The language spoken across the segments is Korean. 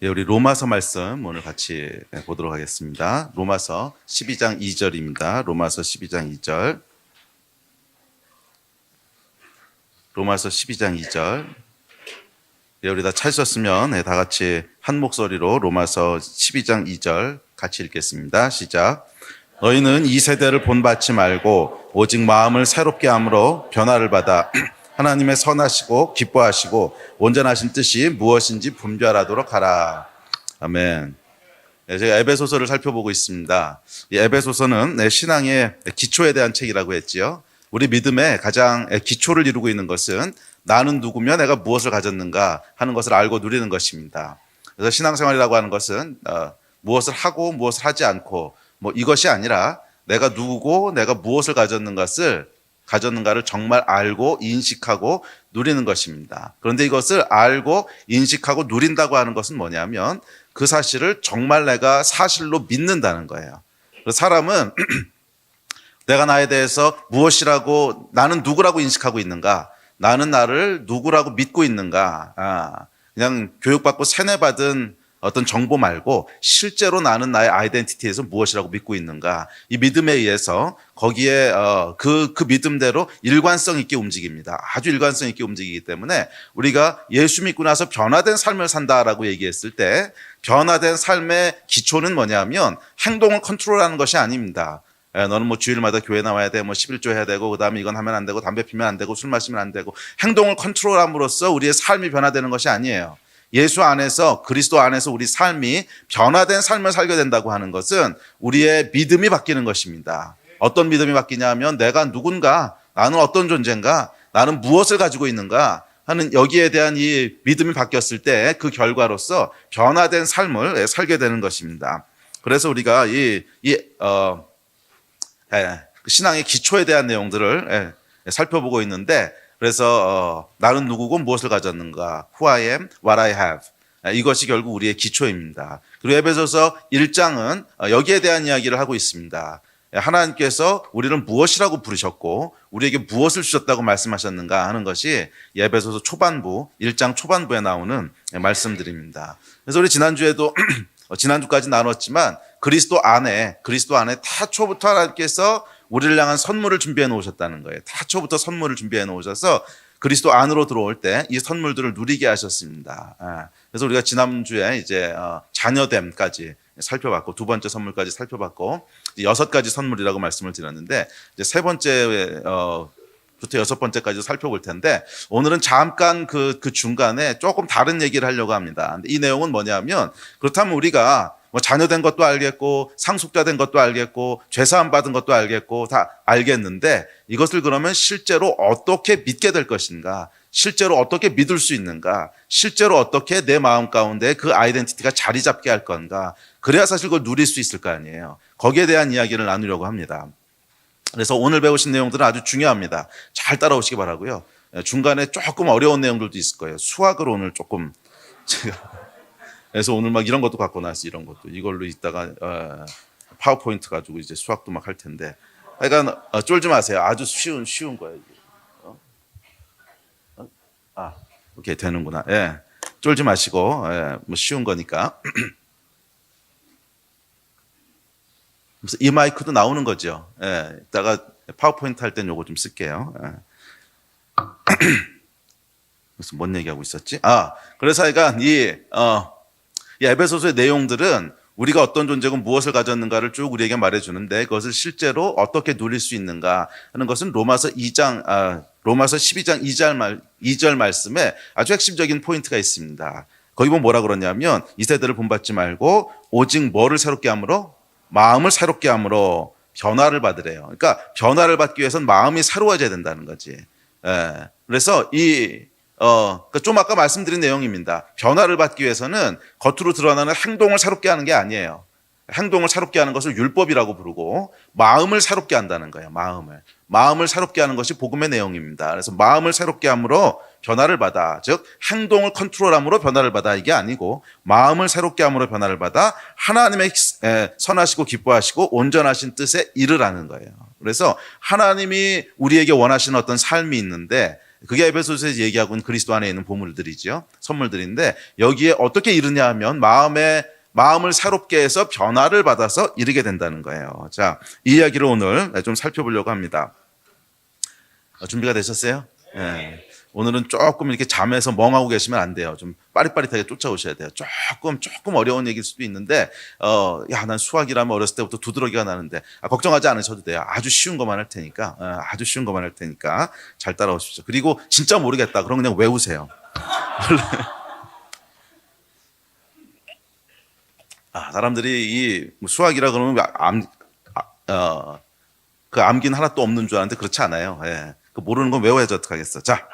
예, 우리 로마서 말씀 오늘 같이 보도록 하겠습니다. 로마서 12장 2절입니다. 로마서 12장 2절. 로마서 12장 2절. 예, 우리 다 찾으셨으면 다 같이 한 목소리로 로마서 12장 2절 같이 읽겠습니다. 시작. 너희는 이 세대를 본받지 말고 오직 마음을 새롭게 함으로 변화를 받아 하나님의 선하시고 기뻐하시고 온전하신 뜻이 무엇인지 분별하도록 하라. 아멘. 제가 에베소서를 살펴보고 있습니다. 이 에베소서는 신앙의 기초에 대한 책이라고 했지요. 우리 믿음의 가장 기초를 이루고 있는 것은 나는 누구며 내가 무엇을 가졌는가 하는 것을 알고 누리는 것입니다. 그래서 신앙생활이라고 하는 것은 무엇을 하고 무엇을 하지 않고 이것이 아니라 내가 누구고 내가 무엇을 가졌는가를 정말 알고 인식하고 누리는 것입니다. 그런데 이것을 알고 인식하고 누린다고 하는 것은 뭐냐면 그 사실을 정말 내가 사실로 믿는다는 거예요. 사람은 내가 나에 대해서 무엇이라고 나는 누구라고 인식하고 있는가, 나는 나를 누구라고 믿고 있는가, 그냥 교육받고 세뇌받은 어떤 정보 말고 실제로 나는 나의 아이덴티티에서 무엇이라고 믿고 있는가, 이 믿음에 의해서 거기에 그 믿음대로 일관성 있게 움직입니다. 아주 일관성 있게 움직이기 때문에 우리가 예수 믿고 나서 변화된 삶을 산다라고 얘기했을 때 변화된 삶의 기초는 뭐냐면 행동을 컨트롤하는 것이 아닙니다. 너는 주일마다 교회 나와야 돼, 11조 해야 되고, 그 다음에 이건 하면 안 되고, 담배 피면 안 되고, 술 마시면 안 되고, 행동을 컨트롤함으로써 우리의 삶이 변화되는 것이 아니에요. 예수 안에서, 그리스도 안에서 우리 삶이 변화된 삶을 살게 된다고 하는 것은 우리의 믿음이 바뀌는 것입니다. 어떤 믿음이 바뀌냐 하면 내가 누군가, 나는 어떤 존재인가, 나는 무엇을 가지고 있는가 하는 여기에 대한 이 믿음이 바뀌었을 때 그 결과로서 변화된 삶을 살게 되는 것입니다. 그래서 우리가 신앙의 기초에 대한 내용들을 살펴보고 있는데, 그래서 나는 누구고 무엇을 가졌는가, Who I am, What I have, 이것이 결국 우리의 기초입니다. 그리고 에베소서 1장은 여기에 대한 이야기를 하고 있습니다. 하나님께서 우리를 무엇이라고 부르셨고 우리에게 무엇을 주셨다고 말씀하셨는가 하는 것이 에베소서 초반부 1장 초반부에 나오는 말씀들입니다. 그래서 우리 지난주에도 지난주까지 나눴지만 그리스도 안에 태초부터 하나님께서 우리를 향한 선물을 준비해 놓으셨다는 거예요. 태초부터 선물을 준비해 놓으셔서 그리스도 안으로 들어올 때 이 선물들을 누리게 하셨습니다. 그래서 우리가 지난주에 이제 자녀됨까지 살펴봤고 두 번째 선물까지 살펴봤고 6가지 선물이라고 말씀을 드렸는데 이제 세 번째부터 6번째까지 살펴볼 텐데 오늘은 잠깐 그 중간에 조금 다른 얘기를 하려고 합니다. 근데 이 내용은 뭐냐면 그렇다면 우리가 자녀된 것도 알겠고 상속자 된 것도 알겠고 죄사함 받은 것도 알겠고 다 알겠는데 이것을 그러면 실제로 어떻게 믿게 될 것인가, 실제로 어떻게 믿을 수 있는가, 실제로 어떻게 내 마음 가운데 그 아이덴티티가 자리 잡게 할 건가, 그래야 사실 그걸 누릴 수 있을 거 아니에요. 거기에 대한 이야기를 나누려고 합니다. 그래서 오늘 배우신 내용들은 아주 중요합니다. 잘 따라오시기 바라고요. 중간에 조금 어려운 내용들도 있을 거예요. 수학을 오늘 조금 제가 그래서 오늘 막 이런 것도 갖고 나왔어요. 이런 것도 이걸로 이따가 파워포인트 가지고 이제 수학도 막 할 텐데, 그러니까 쫄지 마세요. 아주 쉬운 거예요. 오케이, 되는구나. 예, 쫄지 마시고 쉬운 거니까. 그래서 이 마이크도 나오는 거죠. 예, 이따가 파워포인트 할 땐 요거 좀 쓸게요. 그래서 뭔 얘기하고 있었지? 그래서 그러니까 이 에베소서의 내용들은 우리가 어떤 존재고 무엇을 가졌는가를 쭉 우리에게 말해주는데 그것을 실제로 어떻게 누릴 수 있는가 하는 것은 로마서 12장 2절 말씀에 아주 핵심적인 포인트가 있습니다. 거기 보면 뭐라 그러냐면 이 세대를 본받지 말고 오직 뭐를 새롭게 함으로? 마음을 새롭게 함으로 변화를 받으래요. 그러니까 변화를 받기 위해서는 마음이 새로워져야 된다는 거지. 그래서 좀 아까 말씀드린 내용입니다. 변화를 받기 위해서는 겉으로 드러나는 행동을 새롭게 하는 게 아니에요. 행동을 새롭게 하는 것을 율법이라고 부르고 마음을 새롭게 한다는 거예요. 마음을 새롭게 하는 것이 복음의 내용입니다. 그래서 마음을 새롭게 함으로 변화를 받아, 즉 행동을 컨트롤함으로 변화를 받아, 이게 아니고 마음을 새롭게 함으로 변화를 받아 하나님의 선하시고 기뻐하시고 온전하신 뜻에 이르라는 거예요. 그래서 하나님이 우리에게 원하시는 어떤 삶이 있는데 그게 에베소서에서 얘기하고 있는 그리스도 안에 있는 보물들이죠. 선물들인데 여기에 어떻게 이르냐 하면 마음을 새롭게 해서 변화를 받아서 이르게 된다는 거예요. 자, 이 이야기를 오늘 좀 살펴보려고 합니다. 준비가 되셨어요? 네. 오늘은 조금 이렇게 잠에서 멍하고 계시면 안 돼요. 좀 빠릿빠릿하게 쫓아오셔야 돼요. 조금 어려운 얘기일 수도 있는데, 난 수학이라면 어렸을 때부터 두드러기가 나는데, 걱정하지 않으셔도 돼요. 아주 쉬운 것만 할 테니까, 잘 따라오십시오. 그리고 진짜 모르겠다. 그럼 그냥 외우세요. 사람들이 이 수학이라 그러면 그 암기는 하나도 없는 줄 아는데 그렇지 않아요. 예. 그 모르는 건 외워야지 어떡하겠어. 자,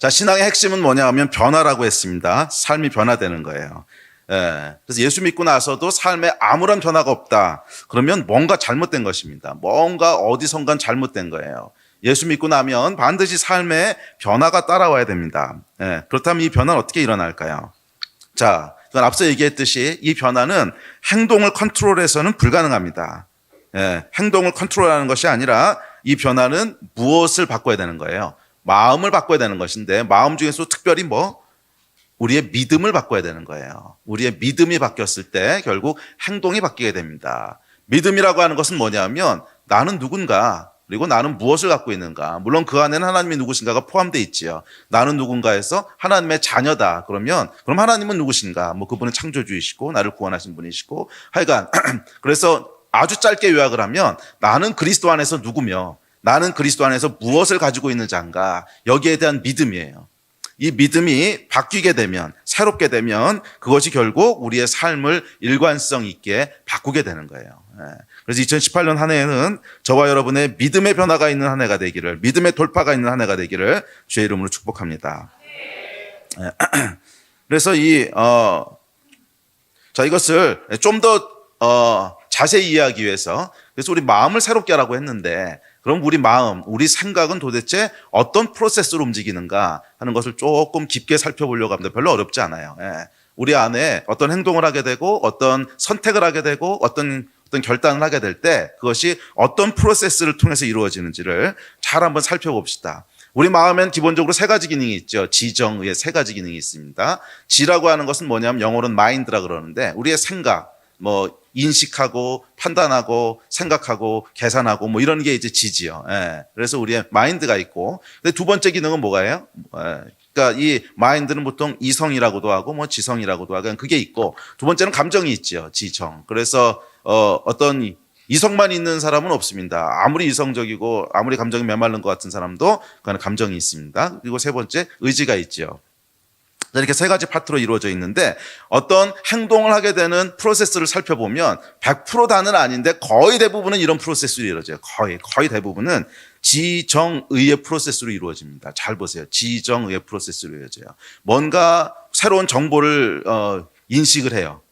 신앙의 핵심은 뭐냐 하면 변화라고 했습니다. 삶이 변화되는 거예요. 예. 그래서 예수 믿고 나서도 삶에 아무런 변화가 없다. 그러면 뭔가 잘못된 것입니다. 뭔가 어디선간 잘못된 거예요. 예수 믿고 나면 반드시 삶에 변화가 따라와야 됩니다. 예. 그렇다면 이 변화는 어떻게 일어날까요? 자, 그건 앞서 얘기했듯이 이 변화는 행동을 컨트롤해서는 불가능합니다. 예. 행동을 컨트롤하는 것이 아니라 이 변화는 무엇을 바꿔야 되는 거예요? 마음을 바꿔야 되는 것인데 마음 중에서 특별히 우리의 믿음을 바꿔야 되는 거예요. 우리의 믿음이 바뀌었을 때 결국 행동이 바뀌게 됩니다. 믿음이라고 하는 것은 뭐냐면 나는 누군가 그리고 나는 무엇을 갖고 있는가. 물론 그 안에는 하나님이 누구신가가 포함되어 있지요. 나는 누군가에서 하나님의 자녀다. 그럼 하나님은 누구신가? 그분은 창조주이시고 나를 구원하신 분이시고 하여간 그래서 아주 짧게 요약을 하면 나는 그리스도 안에서 누구며 나는 그리스도 안에서 무엇을 가지고 있는 자인가 여기에 대한 믿음이에요. 이 믿음이 바뀌게 되면 새롭게 되면 그것이 결국 우리의 삶을 일관성 있게 바꾸게 되는 거예요. 그래서 2018년 한 해에는 저와 여러분의 믿음의 변화가 있는 한 해가 되기를 믿음의 돌파가 있는 한 해가 되기를 주의 이름으로 축복합니다. 그래서 이것을 좀 더 자세히 이해하기 위해서 그래서 우리 마음을 새롭게 하라고 했는데 그럼 우리 마음, 우리 생각은 도대체 어떤 프로세스로 움직이는가 하는 것을 조금 깊게 살펴보려고 합니다. 별로 어렵지 않아요. 우리 안에 어떤 행동을 하게 되고 어떤 선택을 하게 되고 어떤 결단을 하게 될 때 그것이 어떤 프로세스를 통해서 이루어지는지를 잘 한번 살펴봅시다. 우리 마음엔 기본적으로 세 가지 기능이 있죠. 지정의 세 가지 기능이 있습니다. 지라고 하는 것은 뭐냐면 영어로는 마인드라 그러는데 우리의 생각, 인식하고 판단하고 생각하고 계산하고 이런 게 이제 지지요. 그래서 우리의 마인드가 있고, 근데 두 번째 기능은 뭐가요? 그러니까 이 마인드는 보통 이성이라고도 하고 지성이라고도 하고 그게 있고, 두 번째는 감정이 있죠. 지정. 그래서 어떤 이성만 있는 사람은 없습니다. 아무리 이성적이고 아무리 감정이 메말른 것 같은 사람도 그건 감정이 있습니다. 그리고 세 번째 의지가 있죠. 이렇게 세 가지 파트로 이루어져 있는데 어떤 행동을 하게 되는 프로세스를 살펴보면 100% 다는 아닌데 거의 대부분은 이런 프로세스로 이루어져요. 거의 대부분은 지정의의 프로세스로 이루어집니다. 잘 보세요. 지정의의 프로세스로 이루어져요. 뭔가 새로운 정보를 인식을 해요.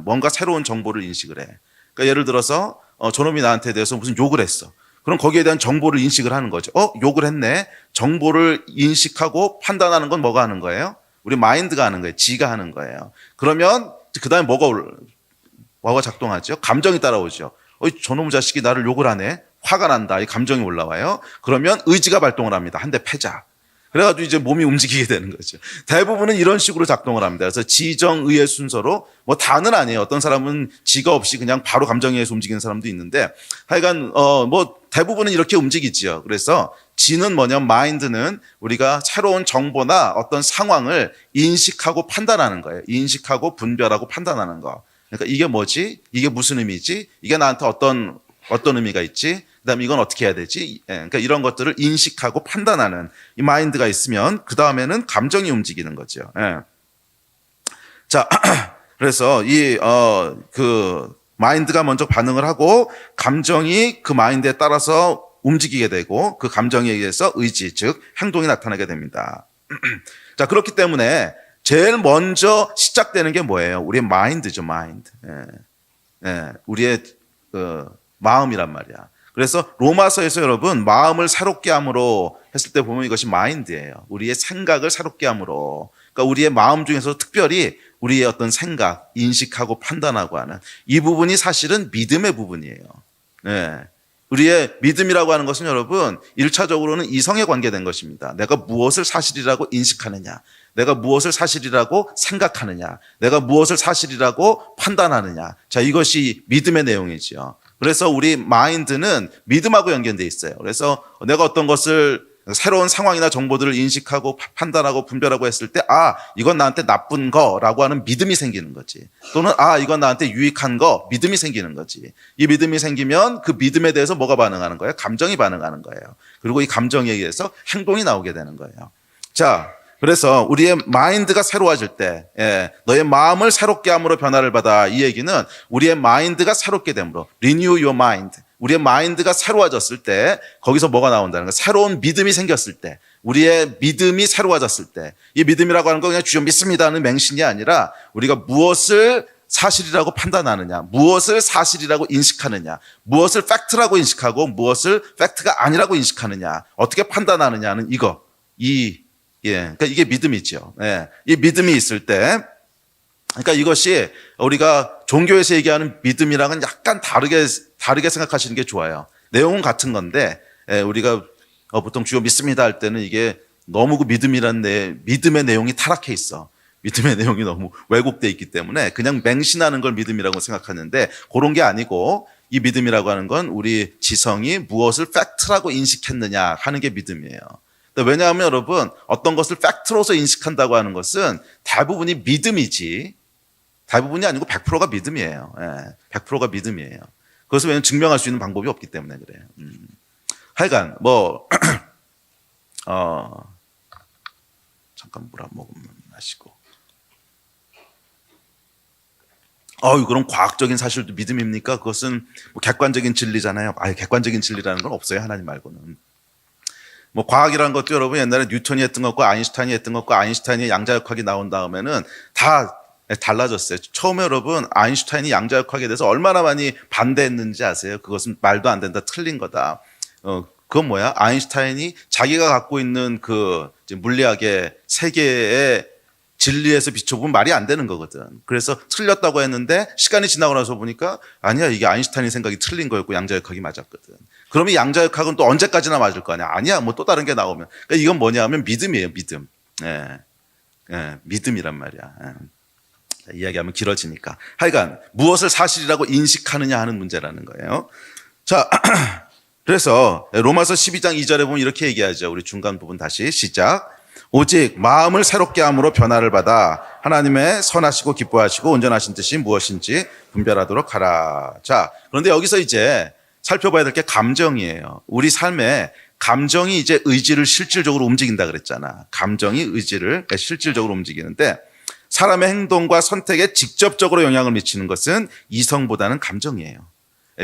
뭔가 새로운 정보를 인식을 해. 그러니까 예를 들어서 저놈이 나한테 대해서 무슨 욕을 했어. 그럼 거기에 대한 정보를 인식을 하는 거죠. 욕을 했네. 정보를 인식하고 판단하는 건 뭐가 하는 거예요? 우리 마인드가 하는 거예요. 지가 하는 거예요. 그러면 그 다음에 뭐가 작동하죠? 감정이 따라오죠. 저놈 자식이 나를 욕을 하네. 화가 난다. 이 감정이 올라와요. 그러면 의지가 발동을 합니다. 한 대 패자. 그래가지고 이제 몸이 움직이게 되는 거죠. 대부분은 이런 식으로 작동을 합니다. 그래서 지정의의 순서로 다는 아니에요. 어떤 사람은 지가 없이 그냥 바로 감정에 의해서 움직이는 사람도 있는데 하여간 대부분은 이렇게 움직이지요. 그래서 지는 뭐냐면 마인드는 우리가 새로운 정보나 어떤 상황을 인식하고 판단하는 거예요. 인식하고 분별하고 판단하는 거. 그러니까 이게 뭐지? 이게 무슨 의미지? 이게 나한테 어떤 의미가 있지? 그다음에 이건 어떻게 해야 되지? 그러니까 이런 것들을 인식하고 판단하는 이 마인드가 있으면 그 다음에는 감정이 움직이는 거죠. 자, 그래서 그 마인드가 먼저 반응을 하고 감정이 그 마인드에 따라서 움직이게 되고 그 감정에 의해서 의지, 즉 행동이 나타나게 됩니다. 자, 그렇기 때문에 제일 먼저 시작되는 게 뭐예요? 우리의 마인드죠, 마인드. 우리의 마음이란 말이야. 그래서 로마서에서 여러분 마음을 새롭게 함으로 했을 때 보면 이것이 마인드예요. 우리의 생각을 새롭게 함으로. 그러니까 우리의 마음 중에서 특별히 우리의 어떤 생각, 인식하고 판단하고 하는 이 부분이 사실은 믿음의 부분이에요. 우리의 믿음이라고 하는 것은 여러분 1차적으로는 이성에 관계된 것입니다. 내가 무엇을 사실이라고 인식하느냐, 내가 무엇을 사실이라고 생각하느냐, 내가 무엇을 사실이라고 판단하느냐. 자, 이것이 믿음의 내용이지요. 그래서 우리 마인드는 믿음하고 연결되어 있어요. 그래서 내가 어떤 것을 새로운 상황이나 정보들을 인식하고 판단하고 분별하고 했을 때, 아, 이건 나한테 나쁜 거라고 하는 믿음이 생기는 거지. 또는 아, 이건 나한테 유익한 거, 믿음이 생기는 거지. 이 믿음이 생기면 그 믿음에 대해서 뭐가 반응하는 거예요? 감정이 반응하는 거예요. 그리고 이 감정에 의해서 행동이 나오게 되는 거예요. 자, 그래서 우리의 마인드가 새로워질 때, 너의 마음을 새롭게 함으로 변화를 받아. 이 얘기는 우리의 마인드가 새롭게 됨으로, renew your mind. 우리의 마인드가 새로워졌을 때 거기서 뭐가 나온다는 거예요? 새로운 믿음이 생겼을 때, 우리의 믿음이 새로워졌을 때, 이 믿음이라고 하는 건 그냥 주여 믿습니다 하는 맹신이 아니라 우리가 무엇을 사실이라고 판단하느냐, 무엇을 사실이라고 인식하느냐, 무엇을 팩트라고 인식하고 무엇을 팩트가 아니라고 인식하느냐, 어떻게 판단하느냐는 이거, 그러니까 이게 믿음이죠. 이 믿음이 있을 때, 그러니까 이것이 우리가 종교에서 얘기하는 믿음이랑은 약간 다르게 생각하시는 게 좋아요. 내용은 같은 건데, 우리가 보통 주여 믿습니다 할 때는 이게 너무 그 믿음의 내용이 타락해 있어. 믿음의 내용이 너무 왜곡되어 있기 때문에 그냥 맹신하는 걸 믿음이라고 생각하는데 그런 게 아니고, 이 믿음이라고 하는 건 우리 지성이 무엇을 팩트라고 인식했느냐 하는 게 믿음이에요. 왜냐하면 여러분, 어떤 것을 팩트로서 인식한다고 하는 것은 대부분이 믿음이지, 대부분이 아니고 100%가 믿음이에요. 100%가 믿음이에요. 그것을 왜냐하면 증명할 수 있는 방법이 없기 때문에 그래요. 하여간 잠깐 물 한 모금 마시고. 그럼 과학적인 사실도 믿음입니까? 그것은 객관적인 진리잖아요. 객관적인 진리라는 건 없어요, 하나님 말고는. 과학이라는 것도 여러분 옛날에 뉴턴이 했던 것과 아인슈타인이 했던 것과 아인슈타인이 양자역학이 나온 다음에는 다 달라졌어요. 처음에 여러분 아인슈타인이 양자역학에 대해서 얼마나 많이 반대했는지 아세요? 그것은 말도 안 된다, 틀린 거다. 그건 뭐야? 아인슈타인이 자기가 갖고 있는 그 물리학의 세계의 진리에서 비춰보면 말이 안 되는 거거든. 그래서 틀렸다고 했는데 시간이 지나고 나서 보니까 아니야, 이게 아인슈타인의 생각이 틀린 거였고 양자역학이 맞았거든. 그러면 양자역학은 또 언제까지나 맞을 거 아니야? 아니야, 또 다른 게 나오면. 그러니까 이건 뭐냐 하면 믿음이에요, 믿음. 믿음이란 말이야. 이야기하면 길어지니까. 하여간 무엇을 사실이라고 인식하느냐 하는 문제라는 거예요. 자, 그래서 로마서 12장 2절에 보면 이렇게 얘기하죠. 우리 중간 부분 다시 시작. 오직 마음을 새롭게 함으로 변화를 받아 하나님의 선하시고 기뻐하시고 온전하신 뜻이 무엇인지 분별하도록 하라. 자, 그런데 여기서 이제 살펴봐야 될 게 감정이에요. 우리 삶에 감정이 이제 의지를 실질적으로 움직인다 그랬잖아. 감정이 의지를 실질적으로 움직이는데 사람의 행동과 선택에 직접적으로 영향을 미치는 것은 이성보다는 감정이에요.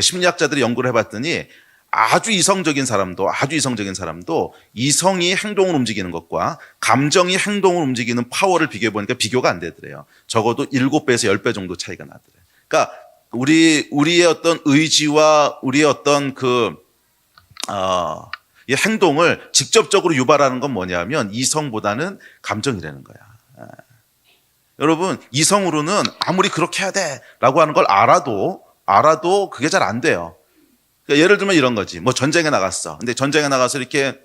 심리학자들이 연구를 해봤더니 아주 이성적인 사람도 이성이 행동을 움직이는 것과 감정이 행동을 움직이는 파워를 비교해보니까 비교가 안 되더래요. 적어도 7배에서 10배 정도 차이가 나더래요. 그러니까 우리의 어떤 의지와 우리의 어떤 이 행동을 직접적으로 유발하는 건 뭐냐면 이성보다는 감정이라는 거야. 여러분, 이성으로는 아무리 그렇게 해야 돼라고 하는 걸 알아도 그게 잘 안 돼요. 그러니까 예를 들면 이런 거지. 전쟁에 나갔어. 근데 전쟁에 나가서 이렇게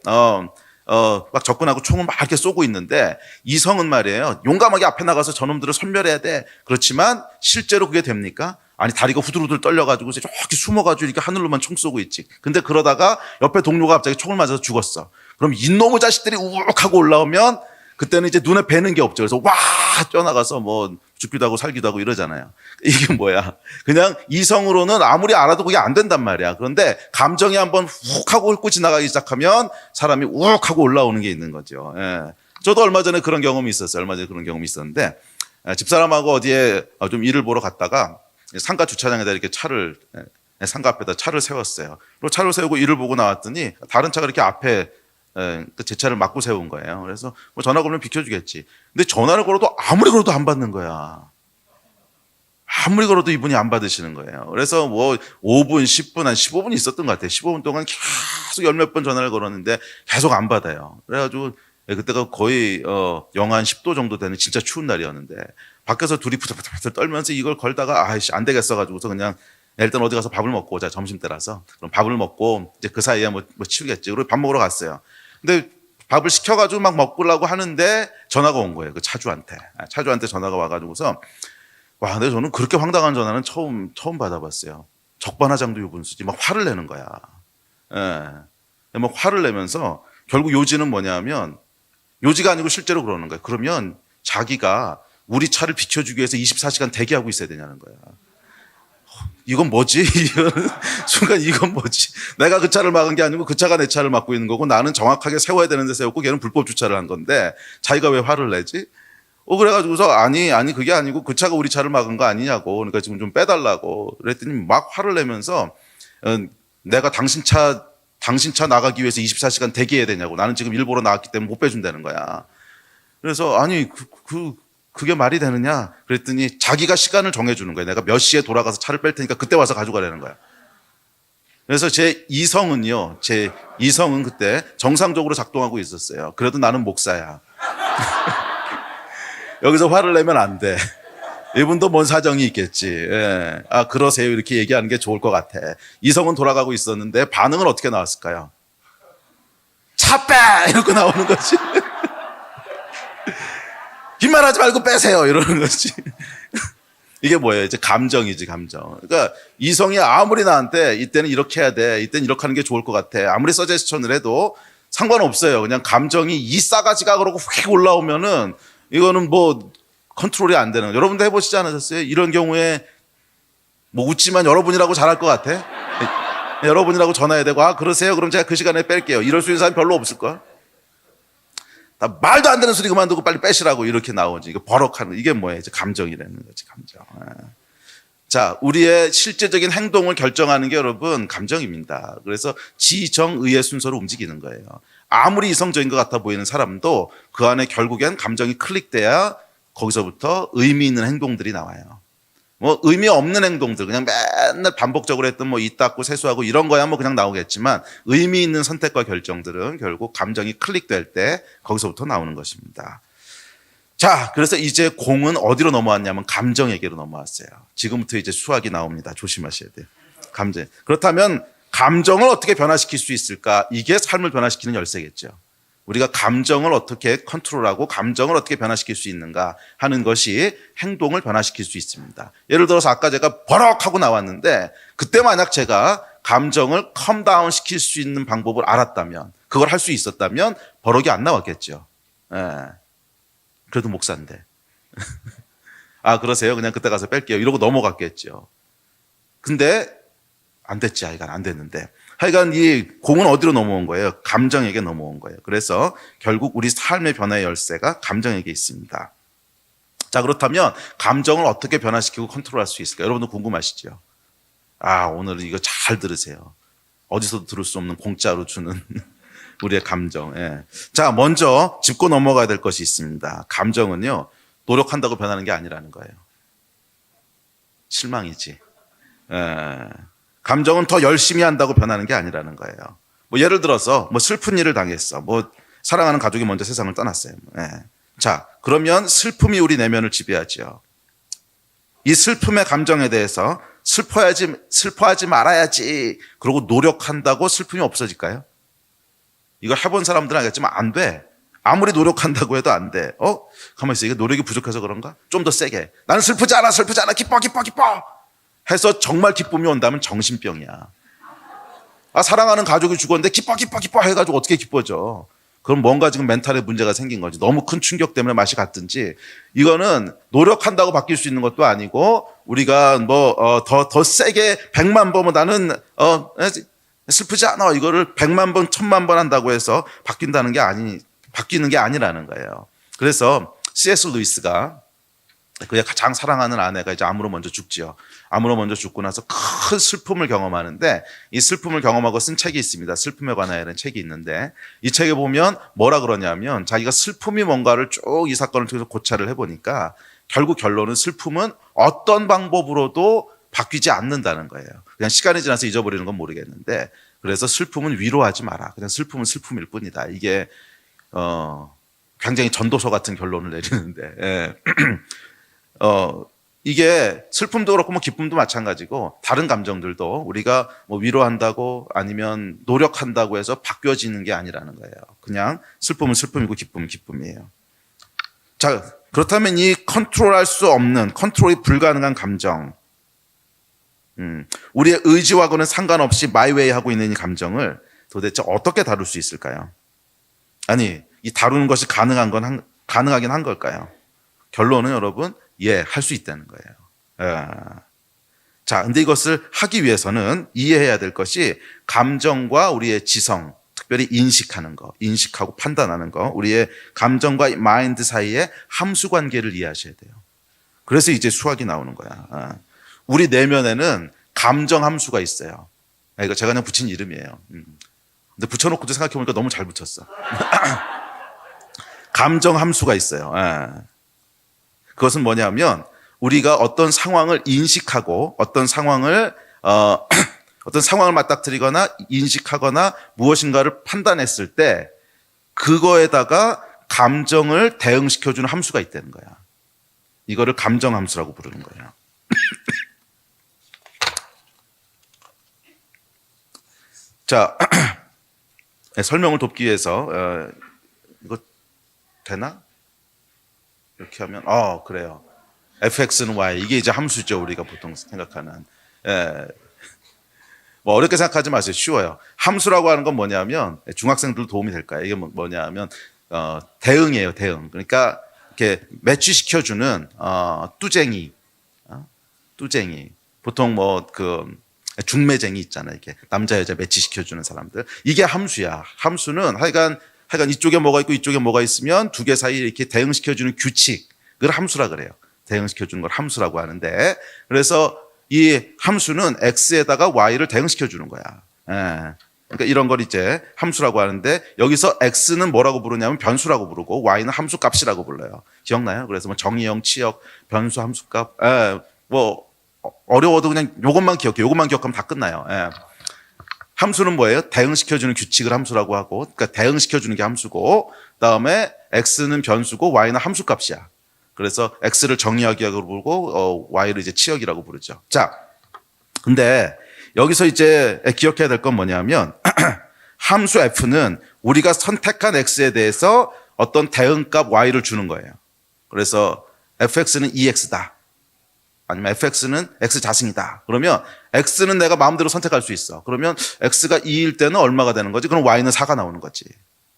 막 접근하고 총을 막 이렇게 쏘고 있는데 이성은 말이에요, 용감하게 앞에 나가서 저놈들을 섬멸해야 돼. 그렇지만 실제로 그게 됩니까? 아니, 다리가 후들후들 떨려가지고 저렇게 숨어가지고 이렇게 하늘로만 총 쏘고 있지. 근데 그러다가 옆에 동료가 갑자기 총을 맞아서 죽었어. 그럼 이놈의 자식들이 우욱 하고 올라오면 그때는 이제 눈에 뵈는 게 없죠. 그래서 와 뛰어나가서 죽기도 하고 살기도 하고 이러잖아요. 이게 뭐야? 그냥 이성으로는 아무리 알아도 그게 안 된단 말이야. 그런데 감정이 한번 훅 하고 훑고 지나가기 시작하면 사람이 우욱 하고 올라오는 게 있는 거죠. 저도 얼마 전에 그런 경험이 있었어요. 있었는데 집사람하고 어디에 좀 일을 보러 갔다가 상가 주차장에다 이렇게 상가 앞에다 차를 세웠어요. 그리고 차를 세우고 일을 보고 나왔더니 다른 차가 이렇게 앞에 제 차를 막고 세운 거예요. 그래서 전화 걸면 비켜주겠지. 근데 전화를 걸어도 아무리 걸어도 안 받는 거야. 아무리 걸어도 이분이 안 받으시는 거예요. 그래서 5분, 10분, 한 15분 있었던 것 같아요. 15분 동안 계속 열 몇 번 전화를 걸었는데 계속 안 받아요. 그래가지고 그때가 거의 영하 한 10도 정도 되는 진짜 추운 날이었는데 밖에서 둘이 부들부들 떨면서 이걸 걸다가 안 되겠어 가지고서 그냥 일단 어디 가서 밥을 먹고 오자. 점심 때라서. 그럼 밥을 먹고 이제 그 사이에 뭐 치우겠지. 그리고 밥 먹으러 갔어요. 근데 밥을 시켜가지고 막 먹으려고 하는데 전화가 온 거예요. 그 차주한테. 차주한테 전화가 와가지고서 와, 근데 저는 그렇게 황당한 전화는 처음 받아봤어요. 적반하장도 유분수지. 막 화를 내는 거야. 예. 막 화를 내면서 결국 요지는 뭐냐면 요지가 아니고 실제로 그러는 거예요. 그러면 자기가 우리 차를 비켜주기 위해서 24시간 대기하고 있어야 되냐는 거야. 이건 뭐지? 순간 이건 뭐지? 내가 그 차를 막은 게 아니고 그 차가 내 차를 막고 있는 거고 나는 정확하게 세워야 되는데 세웠고 걔는 불법 주차를 한 건데 자기가 왜 화를 내지? 그래가지고서 아니 그게 아니고 그 차가 우리 차를 막은 거 아니냐고. 그러니까 지금 좀 빼달라고. 그랬더니 막 화를 내면서 내가 당신 차 나가기 위해서 24시간 대기해야 되냐고. 나는 지금 일보러 나왔기 때문에 못 빼준다는 거야. 그래서 아니 그게 말이 되느냐? 그랬더니 자기가 시간을 정해주는 거예요. 내가 몇 시에 돌아가서 차를 뺄 테니까 그때 와서 가져가라는 거야. 그래서 제 이성은 그때 정상적으로 작동하고 있었어요. 그래도 나는 목사야. 여기서 화를 내면 안 돼. 이분도 뭔 사정이 있겠지. 예. 아, 그러세요. 이렇게 얘기하는 게 좋을 것 같아. 이성은 돌아가고 있었는데 반응은 어떻게 나왔을까요? 차 빼! 이러고 나오는 거지. 긴 말하지 말고 빼세요. 이러는 거지. 이게 뭐예요? 이제 감정이지, 감정. 그러니까 이성이 아무리 나한테 이때는 이렇게 해야 돼. 이때는 이렇게 하는 게 좋을 것 같아. 아무리 서제스천을 해도 상관없어요. 그냥 감정이 이 싸가지가 그러고 휙 올라오면은 이거는 뭐 컨트롤이 안 되는. 여러분도 해보시지 않으셨어요? 이런 경우에 뭐 웃지만 여러분이라고 잘할 것 같아? 여러분이라고 전화해야 되고 그러세요? 그럼 제가 그 시간에 뺄게요. 이럴 수 있는 사람이 별로 없을걸? 다 말도 안 되는 소리 그만두고 빨리 빼시라고 이렇게 나오지. 이거 버럭하는 이게 뭐예요? 이제 감정이라는 거지, 감정. 자, 우리의 실제적인 행동을 결정하는 게 여러분 감정입니다. 그래서 지정의의 순서로 움직이는 거예요. 아무리 이성적인 것 같아 보이는 사람도 그 안에 결국엔 감정이 클릭돼야 거기서부터 의미 있는 행동들이 나와요. 뭐 의미 없는 행동들 그냥 맨날 반복적으로 했던 뭐 입 닦고 세수하고 이런 거야 뭐 그냥 나오겠지만 의미 있는 선택과 결정들은 결국 감정이 클릭될 때 거기서부터 나오는 것입니다. 자, 그래서 이제 공은 어디로 넘어왔냐면 감정에게로 넘어왔어요. 지금부터 이제 수학이 나옵니다. 조심하셔야 돼요. 감정. 그렇다면 감정을 어떻게 변화시킬 수 있을까? 이게 삶을 변화시키는 열쇠겠죠. 우리가 감정을 어떻게 컨트롤하고 감정을 어떻게 변화시킬 수 있는가 하는 것이 행동을 변화시킬 수 있습니다. 예를 들어서 아까 제가 버럭하고 나왔는데 그때 만약 제가 감정을 컴다운 시킬 수 있는 방법을 알았다면 그걸 할 수 있었다면 버럭이 안 나왔겠죠. 예. 그래도 목사인데. 그러세요? 그냥 그때 가서 뺄게요. 이러고 넘어갔겠죠. 근데 안 됐지. 하여간 안 됐는데. 하여간 이 공은 어디로 넘어온 거예요? 감정에게 넘어온 거예요. 그래서 결국 우리 삶의 변화의 열쇠가 감정에게 있습니다. 자, 그렇다면 감정을 어떻게 변화시키고 컨트롤할 수 있을까? 여러분도 궁금하시죠? 오늘 이거 잘 들으세요. 어디서도 들을 수 없는 공짜로 주는 우리의 감정. 예. 자, 먼저 짚고 넘어가야 될 것이 있습니다. 감정은요, 노력한다고 변하는 게 아니라는 거예요. 실망이지. 예. 감정은 더 열심히 한다고 변하는 게 아니라는 거예요. 뭐 예를 들어서 뭐 슬픈 일을 당했어. 뭐 사랑하는 가족이 먼저 세상을 떠났어요. 예. 자, 그러면 슬픔이 우리 내면을 지배하죠. 이 슬픔의 감정에 대해서 슬퍼하지 말아야지. 그러고 노력한다고 슬픔이 없어질까요? 이걸 해본 사람들은 알겠지만 안 돼. 아무리 노력한다고 해도 안 돼. 가만히 있어. 이게 노력이 부족해서 그런가? 좀 더 세게. 나는 슬프지 않아. 기뻐. 해서 정말 기쁨이 온다면 정신병이야. 사랑하는 가족이 죽었는데 기뻐 해가지고 어떻게 기뻐져? 그럼 뭔가 지금 멘탈에 문제가 생긴 거지. 너무 큰 충격 때문에 맛이 갔든지. 이거는 노력한다고 바뀔 수 있는 것도 아니고 우리가 더 세게 100만 번은 나는 슬프지 않아. 이거를 100만 번, 1000만 번 한다고 해서 바뀌는 게 아니라는 거예요. 그래서 C.S. 루이스가 그의 가장 사랑하는 아내가 이제 암으로 먼저 죽지요. 암으로 먼저 죽고 나서 큰 슬픔을 경험하는데 이 슬픔을 경험하고 쓴 책이 있습니다. 슬픔에 관하여는 책이 있는데 이 책에 보면 뭐라 그러냐면 자기가 슬픔이 뭔가를 쭉 이 사건을 통해서 고찰을 해보니까 결국 결론은 슬픔은 어떤 방법으로도 바뀌지 않는다는 거예요. 그냥 시간이 지나서 잊어버리는 건 모르겠는데 그래서 슬픔은 위로하지 마라. 그냥 슬픔은 슬픔일 뿐이다. 이게 굉장히 전도서 같은 결론을 내리는데 이게 슬픔도 그렇고 뭐 기쁨도 마찬가지고 다른 감정들도 우리가 뭐 위로한다고 아니면 노력한다고 해서 바뀌어지는 게 아니라는 거예요. 그냥 슬픔은 슬픔이고 기쁨은 기쁨이에요. 자, 그렇다면 이 컨트롤할 수 없는, 컨트롤이 불가능한 감정, 우리의 의지와고는 상관없이 마이웨이 하고 있는 이 감정을 도대체 어떻게 다룰 수 있을까요? 아니, 이 다루는 것이 가능하긴 한 걸까요? 결론은 여러분, 예, 할 수 있다는 거예요. 예. 자, 근데 이것을 하기 위해서는 이해해야 될 것이 감정과 우리의 지성, 특별히 인식하는 거, 인식하고 판단하는 거, 우리의 감정과 마인드 사이의 함수 관계를 이해하셔야 돼요. 그래서 이제 수학이 나오는 거야. 우리 내면에는 감정 함수가 있어요. 이거 제가 그냥 붙인 이름이에요. 근데 붙여놓고도 생각해보니까 너무 잘 붙였어. 감정 함수가 있어요. 그것은 뭐냐면 우리가 어떤 상황을 인식하고 어떤 상황을 맞닥뜨리거나 인식하거나 무엇인가를 판단했을 때 그거에다가 감정을 대응시켜주는 함수가 있다는 거야. 이거를 감정 함수라고 부르는 거예요. 자, 설명을 돕기 위해서 이거 되나? 이렇게 하면 그래요. fx는 y, 이게 이제 함수죠. 우리가 보통 생각하는. 뭐 어렵게 생각하지 마세요. 쉬워요. 함수라고 하는 건 뭐냐면 중학생들 도움이 될까요? 이게 뭐냐면 대응이에요. 대응. 그러니까 이렇게 매치시켜주는 뚜쟁이. 보통 뭐 중매쟁이 있잖아요. 이렇게 남자 여자 매치시켜주는 사람들. 이게 함수야. 함수는 하여간 이쪽에 뭐가 있고 이쪽에 뭐가 있으면 두 개 사이에 이렇게 대응시켜주는 규칙을 함수라 그래요. 대응시켜주는 걸 함수라고 하는데, 그래서 이 함수는 x에다가 y를 대응시켜주는 거야. 그러니까 이런 걸 이제 함수라고 하는데, 여기서 x는 뭐라고 부르냐면 변수라고 부르고 y는 함수값이라고 불러요. 기억나요? 그래서 뭐 정의형, 치역, 변수, 함수값. 뭐 어려워도 그냥 요것만 기억해. 요것만 기억하면 다 끝나요. 함수는 뭐예요? 대응시켜주는 규칙을 함수라고 하고, 그러니까 대응시켜주는 게 함수고, 그다음에 x는 변수고 y는 함수값이야. 그래서 x를 정의하기라고 부르고 y를 이제 치역이라고 부르죠. 자, 근데 여기서 이제 기억해야 될 건 뭐냐면 함수 f는 우리가 선택한 x에 대해서 어떤 대응값 y를 주는 거예요. 그래서 fx는 ex다. 아니면 fx는 x 자승이다. 그러면 x는 내가 마음대로 선택할 수 있어. 그러면 x가 2일 때는 얼마가 되는 거지? 그럼 y는 4가 나오는 거지.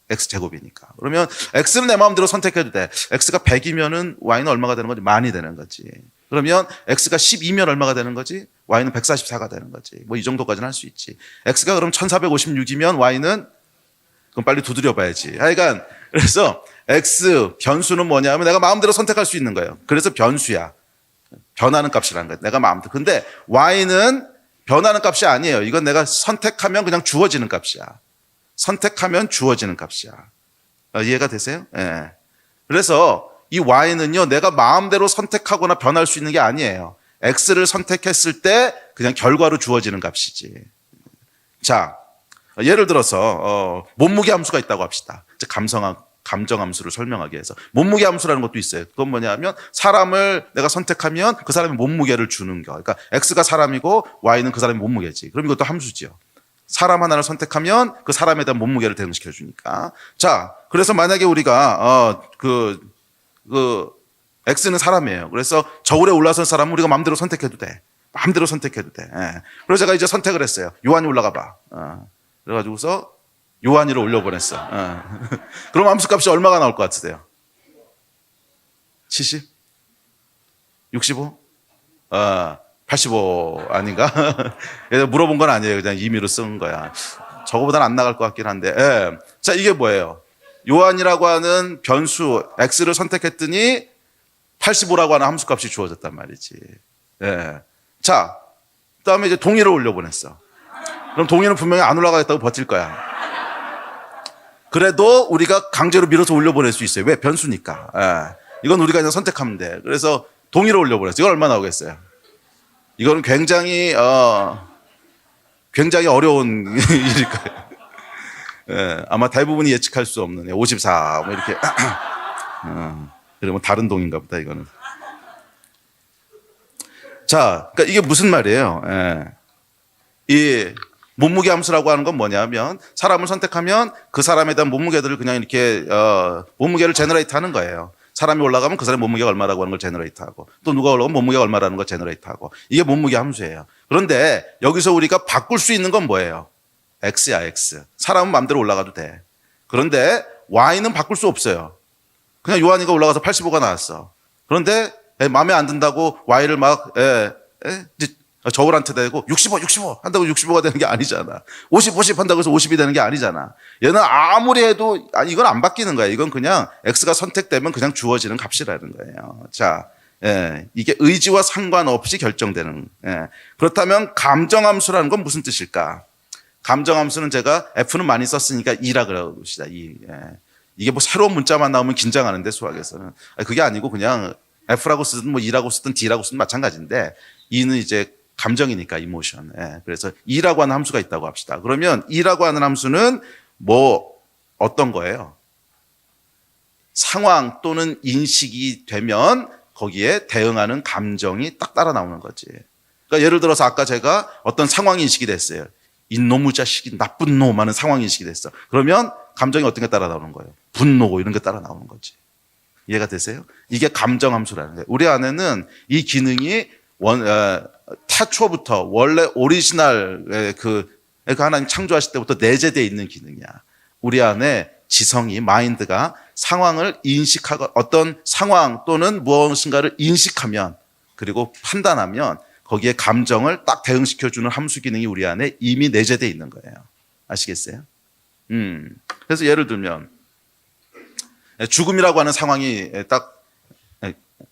x제곱이니까. 그러면 x는 내 마음대로 선택해도 돼. x가 100이면은 y는 얼마가 되는 거지? 만이 되는 거지. 그러면 x가 12면 얼마가 되는 거지? y는 144가 되는 거지. 뭐 이 정도까지는 할 수 있지. x가 그럼 1456이면 y는 그럼 빨리 두드려 봐야지. 하여간 그래서 x 변수는 뭐냐면 내가 마음대로 선택할 수 있는 거예요. 그래서 변수야. 변하는 값이라는 거예요. 내가 마음대로. 근데 y는 변하는 값이 아니에요. 이건 내가 선택하면 그냥 주어지는 값이야. 선택하면 주어지는 값이야. 이해가 되세요? 예. 그래서 이 y는요, 내가 마음대로 선택하거나 변할 수 있는 게 아니에요. x를 선택했을 때 그냥 결과로 주어지는 값이지. 자, 예를 들어서 몸무게 함수가 있다고 합시다. 즉 감정 함수를 설명하기 위해서. 몸무게 함수라는 것도 있어요. 그건 뭐냐면 사람을 내가 선택하면 그 사람의 몸무게를 주는 거. 그러니까 x가 사람이고 y는 그 사람의 몸무게지. 그럼 이것도 함수죠. 사람 하나를 선택하면 그 사람에 대한 몸무게를 대응시켜 주니까. 자, 그래서 만약에 우리가 x는 사람이에요. 그래서 저울에 올라선 사람은 우리가 마음대로 선택해도 돼. 마음대로 선택해도 돼. 그래서 제가 이제 선택을 했어요. 요한이 올라가 봐. 그래가지고서 요한이를 올려보냈어. 그럼 함수값이 얼마가 나올 것 같으세요? 70? 65? 85 아닌가? 물어본 건 아니에요. 그냥 임의로 쓴 거야. 저거보다는 안 나갈 것 같긴 한데. 자, 이게 뭐예요? 요한이라고 하는 변수 x를 선택했더니 85라고 하는 함수값이 주어졌단 말이지. 자, 그다음에 이제 동의를 올려보냈어. 그럼 동의는 분명히 안 올라가겠다고 버틸 거야. 그래도 우리가 강제로 밀어서 올려보낼 수 있어요. 왜? 변수니까. 이건 우리가 그냥 선택하면 돼. 그래서 동의를 올려보냈어. 이건 얼마 나오겠어요? 이거는 굉장히 어려운 일일 거예요. 아마 대부분이 예측할 수 없는 54, 뭐 이렇게. 그러면 다른 동인가 보다, 이거는. 자, 그러니까 이게 무슨 말이에요? 예. 이 몸무게 함수라고 하는 건 뭐냐면 사람을 선택하면 그 사람에 대한 몸무게들을 그냥 이렇게 몸무게를 제너레이트 하는 거예요. 사람이 올라가면 그 사람의 몸무게가 얼마라고 하는 걸 제너레이트 하고 또 누가 올라가면 몸무게가 얼마라는 걸 제너레이트 하고 이게 몸무게 함수예요. 그런데 여기서 우리가 바꿀 수 있는 건 뭐예요? X야, X. 사람은 마음대로 올라가도 돼. 그런데 Y는 바꿀 수 없어요. 그냥 요한이가 올라가서 85가 나왔어. 그런데 마음에 안 든다고 Y를 막 이제 저울한테 대고 65 한다고 65가 되는 게 아니잖아. 50 한다고 해서 50이 되는 게 아니잖아. 얘는 아무리 해도 이건 안 바뀌는 거야. 이건 그냥 X가 선택되면 그냥 주어지는 값이라는 거예요. 자, 이게 의지와 상관없이 결정되는. 그렇다면 감정함수라는 건 무슨 뜻일까? 감정함수는 제가 F는 많이 썼으니까 E라 그러시다. 이게 뭐 새로운 문자만 나오면 긴장하는데 수학에서는 그게 아니고 그냥 F라고 쓰든 뭐 E라고 쓰든 D라고 쓰든 마찬가지인데 E는 이제 감정이니까 이모션. 그래서 E라고 하는 함수가 있다고 합시다. 그러면 E라고 하는 함수는 뭐 어떤 거예요? 상황 또는 인식이 되면 거기에 대응하는 감정이 딱 따라 나오는 거지. 그러니까 예를 들어서 아까 제가 어떤 상황 인식이 됐어요. 이놈의 자식이 나쁜 놈 하는 상황 인식이 됐어. 그러면 감정이 어떤 게 따라 나오는 거예요? 분노고 이런 게 따라 나오는 거지. 이해가 되세요? 이게 감정 함수라는 거예요. 우리 안에는 이 기능이 태초부터 원래 오리지널 그 하나님 창조하실 때부터 내재되어 있는 기능이야. 우리 안에 지성이 마인드가 상황을 인식하고 어떤 상황 또는 무엇인가를 인식하면 그리고 판단하면 거기에 감정을 딱 대응시켜주는 함수 기능이 우리 안에 이미 내재되어 있는 거예요. 아시겠어요? 그래서 예를 들면 죽음이라고 하는 상황이 딱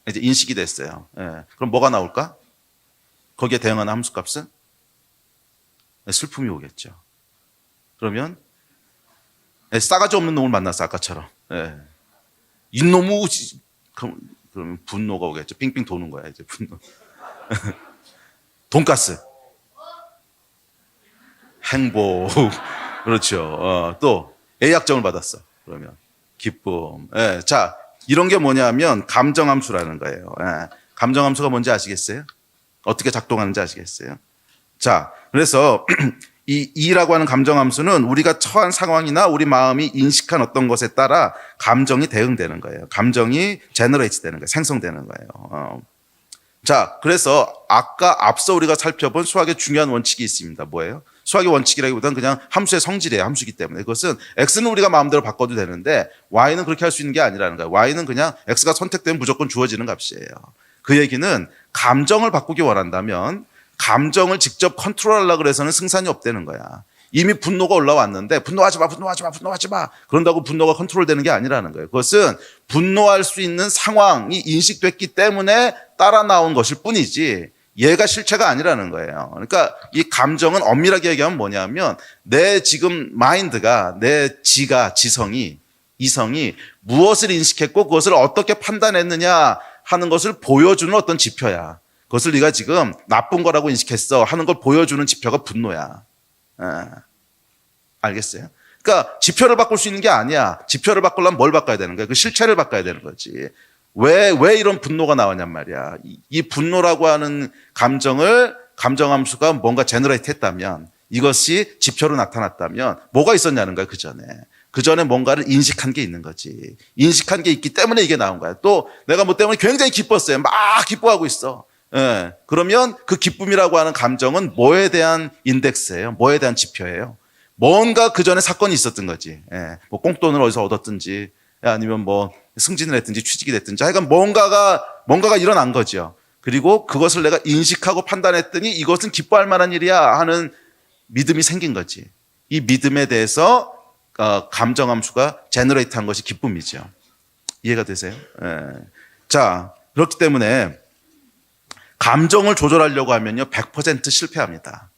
이제 인식이 됐어요. 그럼 뭐가 나올까? 거기에 대응하는 함수값은 슬픔이 오겠죠. 그러면 싸가지 없는 놈을 만났어 아까처럼. 이놈의 그러면 분노가 오겠죠. 빙빙 도는 거야 이제 분노. 돈가스, 행복, 그렇죠. 또 A학점을 받았어. 그러면 기쁨. 자, 이런 게 뭐냐면 감정함수라는 거예요. 감정함수가 뭔지 아시겠어요? 어떻게 작동하는지 아시겠어요? 자, 그래서 이 E라고 하는 감정함수는 우리가 처한 상황이나 우리 마음이 인식한 어떤 것에 따라 감정이 대응되는 거예요. 감정이 제너레이트 되는 거예요. 생성되는 거예요. 자, 그래서 아까 앞서 우리가 살펴본 수학의 중요한 원칙이 있습니다. 뭐예요? 수학의 원칙이라기보다는 그냥 함수의 성질이에요. 함수이기 때문에. 그것은 X는 우리가 마음대로 바꿔도 되는데 Y는 그렇게 할 수 있는 게 아니라는 거예요. Y는 그냥 X가 선택되면 무조건 주어지는 값이에요. 그 얘기는 감정을 바꾸기 원한다면 감정을 직접 컨트롤하려고 그래서는 승산이 없다는 거야. 이미 분노가 올라왔는데 분노하지 마. 그런다고 분노가 컨트롤되는 게 아니라는 거예요. 그것은 분노할 수 있는 상황이 인식됐기 때문에 따라 나온 것일 뿐이지 얘가 실체가 아니라는 거예요. 그러니까 이 감정은 엄밀하게 얘기하면 뭐냐면 내 지금 마인드가 내 지성이 이성이 무엇을 인식했고 그것을 어떻게 판단했느냐 하는 것을 보여주는 어떤 지표야. 그것을 네가 지금 나쁜 거라고 인식했어 하는 걸 보여주는 지표가 분노야. 알겠어요? 그러니까 지표를 바꿀 수 있는 게 아니야. 지표를 바꾸려면 뭘 바꿔야 되는 거야? 그 실체를 바꿔야 되는 거지. 왜 이런 분노가 나왔냔 말이야. 이 분노라고 하는 감정함수가 뭔가 제너레이트 했다면 이것이 지표로 나타났다면 뭐가 있었냐는 거야, 그 전에 뭔가를 인식한 게 있는 거지. 인식한 게 있기 때문에 이게 나온 거야. 또 내가 뭐 때문에 굉장히 기뻤어요. 막 기뻐하고 있어. 그러면 그 기쁨이라고 하는 감정은 뭐에 대한 인덱스예요? 뭐에 대한 지표예요? 뭔가 그 전에 사건이 있었던 거지. 뭐 꽁돈을 어디서 얻었든지 아니면 뭐 승진을 했든지 취직이 됐든지 하여간 뭔가가 일어난 거죠. 그리고 그것을 내가 인식하고 판단했더니 이것은 기뻐할 만한 일이야 하는 믿음이 생긴 거지. 이 믿음에 대해서 감정함수가 제너레이트한 것이 기쁨이죠. 이해가 되세요? 자, 그렇기 때문에 감정을 조절하려고 하면요 100% 실패합니다.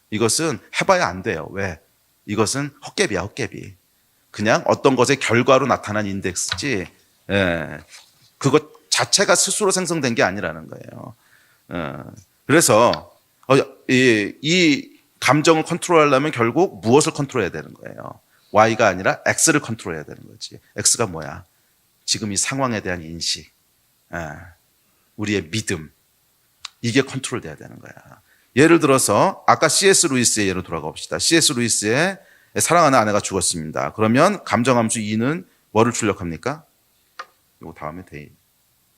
이것은 해봐야 안 돼요. 왜? 이것은 헛개비야, 헛개비. 그냥 어떤 것의 결과로 나타난 인덱스지 그것 자체가 스스로 생성된 게 아니라는 거예요. 그래서 이 감정을 컨트롤하려면 결국 무엇을 컨트롤해야 되는 거예요? Y가 아니라 X를 컨트롤해야 되는 거지. X가 뭐야? 지금 이 상황에 대한 인식, 우리의 믿음, 이게 컨트롤돼야 되는 거야. 예를 들어서 아까 C.S. 루이스의 예로 돌아가 봅시다. C.S. 루이스의 사랑하는 아내가 죽었습니다. 그러면 감정함수 2는 뭐를 출력합니까? 이거 다음에 돼.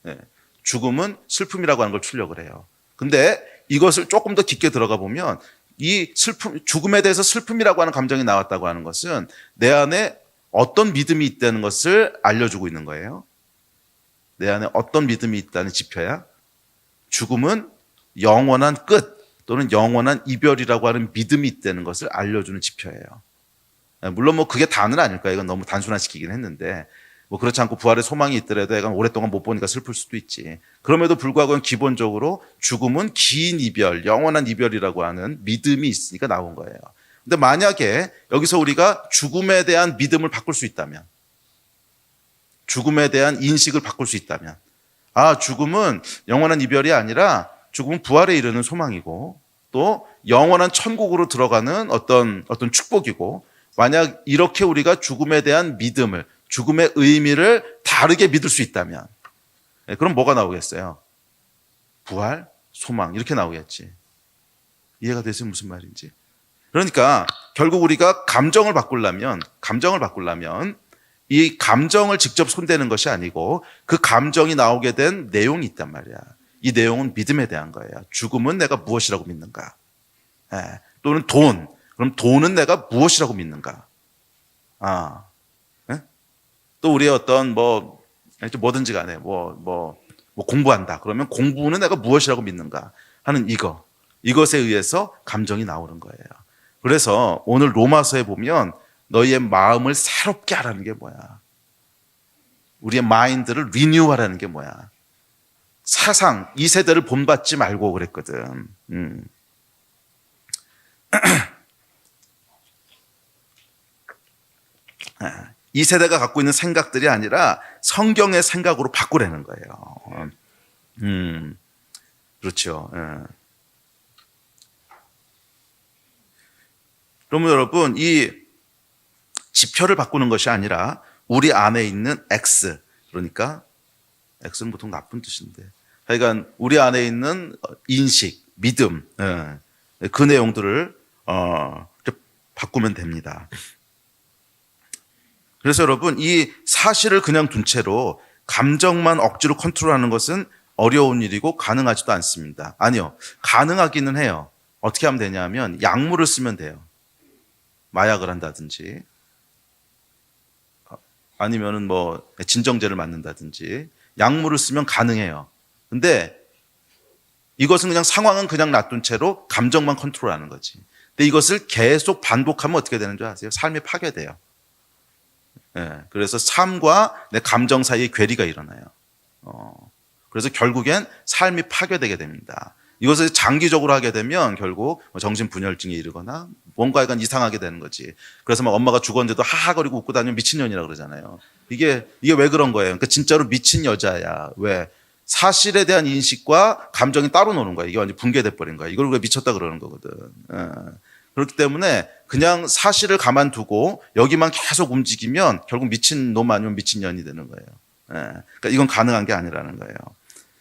네. 죽음은 슬픔이라고 하는 걸 출력을 해요. 근데 이것을 조금 더 깊게 들어가 보면 이 죽음에 대해서 슬픔이라고 하는 감정이 나왔다고 하는 것은 내 안에 어떤 믿음이 있다는 것을 알려주고 있는 거예요. 내 안에 어떤 믿음이 있다는 지표야. 죽음은 영원한 끝 또는 영원한 이별이라고 하는 믿음이 있다는 것을 알려주는 지표예요. 물론 뭐 그게 다는 아닐 거예요. 이건 너무 단순화시키긴 했는데 뭐 그렇지 않고 부활의 소망이 있더라도 애가 오랫동안 못 보니까 슬플 수도 있지. 그럼에도 불구하고 기본적으로 죽음은 긴 이별, 영원한 이별이라고 하는 믿음이 있으니까 나온 거예요. 근데 만약에 여기서 우리가 죽음에 대한 믿음을 바꿀 수 있다면, 죽음에 대한 인식을 바꿀 수 있다면, 아, 죽음은 영원한 이별이 아니라 죽음은 부활에 이르는 소망이고 또 영원한 천국으로 들어가는 어떤 축복이고, 만약 이렇게 우리가 죽음에 대한 믿음을, 죽음의 의미를 다르게 믿을 수 있다면, 그럼 뭐가 나오겠어요? 부활, 소망 이렇게 나오겠지. 이해가 되세요? 무슨 말인지? 그러니까 결국 우리가 감정을 바꾸려면 이 감정을 직접 손대는 것이 아니고 그 감정이 나오게 된 내용이 있단 말이야. 이 내용은 믿음에 대한 거예요. 죽음은 내가 무엇이라고 믿는가? 또는 돈. 그럼 돈은 내가 무엇이라고 믿는가? 또 우리의 어떤 뭐든지 간에 뭐 공부한다. 그러면 공부는 내가 무엇이라고 믿는가 하는 이것에 의해서 감정이 나오는 거예요. 그래서 오늘 로마서에 보면 너희의 마음을 새롭게 하라는 게 뭐야? 우리의 마인드를 리뉴하라는 게 뭐야? 사상, 이 세대를 본받지 말고 그랬거든. 이 세대가 갖고 있는 생각들이 아니라 성경의 생각으로 바꾸라는 거예요. 그렇죠. 그러면 여러분, 이 지표를 바꾸는 것이 아니라 우리 안에 있는 X, 그러니까 X는 보통 나쁜 뜻인데, 하여간 우리 안에 있는 인식, 믿음, 그 내용들을 바꾸면 됩니다. 그래서 여러분, 이 사실을 그냥 둔 채로 감정만 억지로 컨트롤하는 것은 어려운 일이고 가능하지도 않습니다. 아니요, 가능하기는 해요. 어떻게 하면 되냐면 약물을 쓰면 돼요. 마약을 한다든지 아니면은 뭐 진정제를 맞는다든지 약물을 쓰면 가능해요. 근데 이것은 그냥 상황은 그냥 놔둔 채로 감정만 컨트롤하는 거지. 근데 이것을 계속 반복하면 어떻게 되는 줄 아세요? 삶이 파괴돼요. 그래서 삶과 내 감정 사이에 괴리가 일어나요. 그래서 결국엔 삶이 파괴되게 됩니다. 이것을 장기적으로 하게 되면 결국 정신분열증에 이르거나 뭔가 약간 이상하게 되는 거지. 그래서 막 엄마가 죽었는데도 하하거리고 웃고 다니면 미친년이라고 그러잖아요. 이게 왜 그런 거예요? 그러니까 진짜로 미친 여자야. 왜? 사실에 대한 인식과 감정이 따로 노는 거야. 이게 완전 붕괴돼 버린 거야. 이걸 왜 미쳤다 그러는 거거든. 그렇기 때문에 그냥 사실을 가만두고 여기만 계속 움직이면 결국 미친 놈 아니면 미친년이 되는 거예요. 그러니까 이건 가능한 게 아니라는 거예요.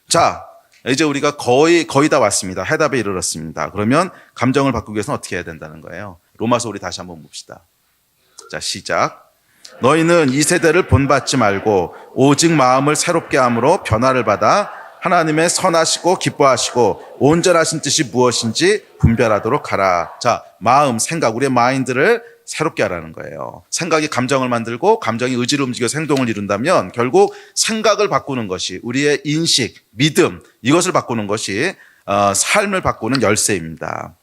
자, 이제 우리가 거의 다 왔습니다. 해답에 이르렀습니다. 그러면 감정을 바꾸기 위해서는 어떻게 해야 된다는 거예요? 로마서 우리 다시 한번 봅시다. 자, 시작. 너희는 이 세대를 본받지 말고 오직 마음을 새롭게 함으로 변화를 받아 하나님의 선하시고 기뻐하시고 온전하신 뜻이 무엇인지 분별하도록 하라. 자, 마음, 생각, 우리의 마인드를 새롭게 하라는 거예요. 생각이 감정을 만들고 감정이 의지를 움직여서 행동을 이룬다면 결국 생각을 바꾸는 것이 우리의 인식, 믿음, 이것을 바꾸는 것이 삶을 바꾸는 열쇠입니다.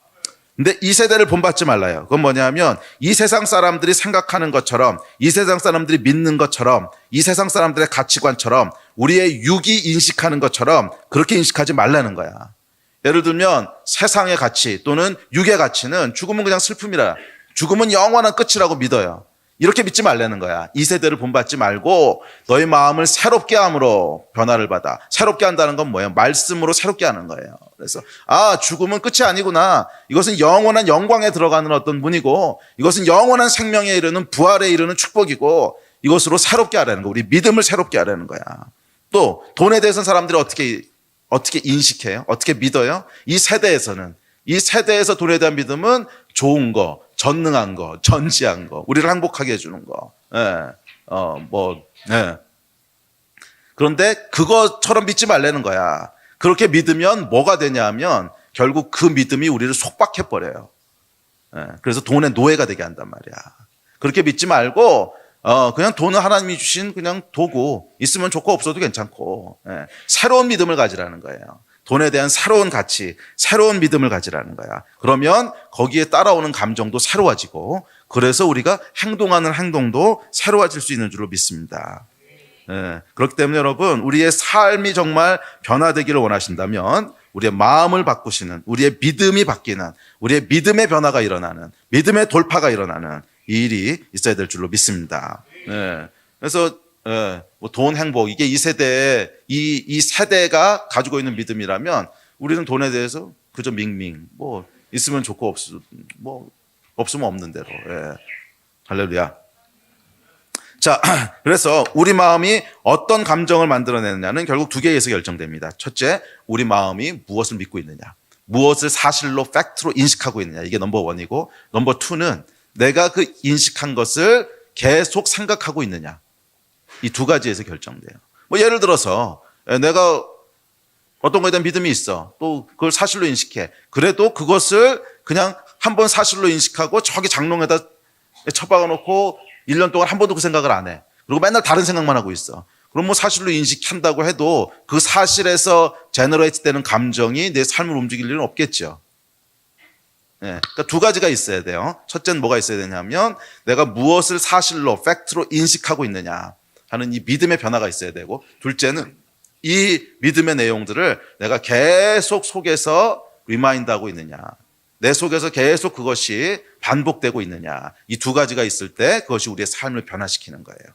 근데 이 세대를 본받지 말라요. 그건 뭐냐면 이 세상 사람들이 생각하는 것처럼, 이 세상 사람들이 믿는 것처럼, 이 세상 사람들의 가치관처럼, 우리의 육이 인식하는 것처럼 그렇게 인식하지 말라는 거야. 예를 들면 세상의 가치 또는 육의 가치는 죽음은 그냥 슬픔이라, 죽음은 영원한 끝이라고 믿어요. 이렇게 믿지 말라는 거야. 이 세대를 본받지 말고 너희 마음을 새롭게 함으로 변화를 받아. 새롭게 한다는 건 뭐예요? 말씀으로 새롭게 하는 거예요. 그래서 죽음은 끝이 아니구나. 이것은 영원한 영광에 들어가는 어떤 문이고 이것은 영원한 생명에 이르는 부활에 이르는 축복이고 이것으로 새롭게 하라는 거. 우리 믿음을 새롭게 하라는 거야. 또 돈에 대해서는 사람들이 어떻게 어떻게 인식해요? 어떻게 믿어요? 이 세대에서 돈에 대한 믿음은 좋은 거, 전능한 거, 전지한 거, 우리를 행복하게 해주는 거. 예. 그런데 그것처럼 믿지 말라는 거야. 그렇게 믿으면 뭐가 되냐 하면 결국 그 믿음이 우리를 속박해버려요. 예. 그래서 돈의 노예가 되게 한단 말이야. 그렇게 믿지 말고 그냥 돈은 하나님이 주신 그냥 도구, 있으면 좋고 없어도 괜찮고, 예. 새로운 믿음을 가지라는 거예요. 돈에 대한 새로운 가치, 새로운 믿음을 가지라는 거야. 그러면 거기에 따라오는 감정도 새로워지고, 그래서 우리가 행동하는 행동도 새로워질 수 있는 줄로 믿습니다. 예. 그렇기 때문에 여러분, 우리의 삶이 정말 변화되기를 원하신다면 우리의 마음을 바꾸시는, 우리의 믿음이 바뀌는, 우리의 믿음의 변화가 일어나는, 믿음의 돌파가 일어나는 이 일이 있어야 될 줄로 믿습니다. 예. 그래서 뭐 돈, 행복, 이게 이 세대가 가지고 있는 믿음이라면 우리는 돈에 대해서 그저 밍밍, 뭐 있으면 좋고 없으면 없는 대로. 예. 할렐루야. 자, 그래서 우리 마음이 어떤 감정을 만들어내느냐는 결국 두 개에서 결정됩니다. 첫째, 우리 마음이 무엇을 믿고 있느냐, 무엇을 사실로, 팩트로 인식하고 있느냐. 이게 넘버 원이고, 넘버 투는 내가 그 인식한 것을 계속 생각하고 있느냐. 이 두 가지에서 결정돼요. 뭐 예를 들어서 내가 어떤 거에 대한 믿음이 있어. 또 그걸 사실로 인식해. 그래도 그것을 그냥 한번 사실로 인식하고 저기 장롱에다 처박아 놓고 1년 동안 한 번도 그 생각을 안 해. 그리고 맨날 다른 생각만 하고 있어. 그럼 뭐 사실로 인식한다고 해도 그 사실에서 제너레이트 되는 감정이 내 삶을 움직일 일은 없겠죠. 네, 그러니까 두 가지가 있어야 돼요. 첫째는 뭐가 있어야 되냐면 내가 무엇을 사실로, 팩트로 인식하고 있느냐 하는 이 믿음의 변화가 있어야 되고, 둘째는 이 믿음의 내용들을 내가 계속 속에서 리마인드하고 있느냐, 내 속에서 계속 그것이 반복되고 있느냐. 이 두 가지가 있을 때 그것이 우리의 삶을 변화시키는 거예요.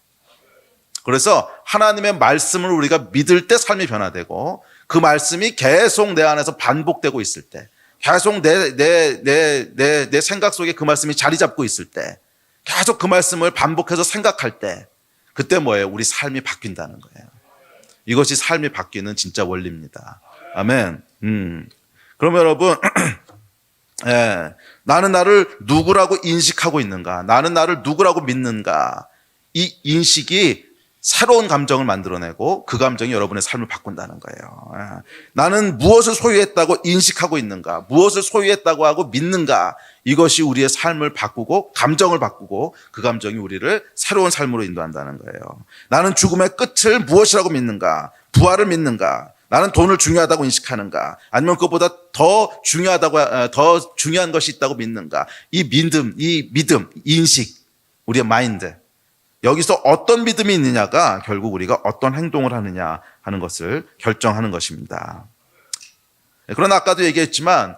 그래서 하나님의 말씀을 우리가 믿을 때 삶이 변화되고, 그 말씀이 계속 내 안에서 반복되고 있을 때, 계속 내 생각 속에 그 말씀이 자리 잡고 있을 때, 계속 그 말씀을 반복해서 생각할 때, 그때 뭐예요? 우리 삶이 바뀐다는 거예요. 이것이 삶이 바뀌는 진짜 원리입니다. 아멘. 그러면 여러분, 나는 나를 누구라고 인식하고 있는가? 나는 나를 누구라고 믿는가? 이 인식이 새로운 감정을 만들어내고 그 감정이 여러분의 삶을 바꾼다는 거예요. 나는 무엇을 소유했다고 인식하고 있는가? 무엇을 소유했다고 하고 믿는가? 이것이 우리의 삶을 바꾸고 감정을 바꾸고 그 감정이 우리를 새로운 삶으로 인도한다는 거예요. 나는 죽음의 끝을 무엇이라고 믿는가? 부활을 믿는가? 나는 돈을 중요하다고 인식하는가? 아니면 그것보다 더 중요한 것이 있다고 믿는가? 이 믿음, 인식, 우리의 마인드. 여기서 어떤 믿음이 있느냐가 결국 우리가 어떤 행동을 하느냐 하는 것을 결정하는 것입니다. 그러나 아까도 얘기했지만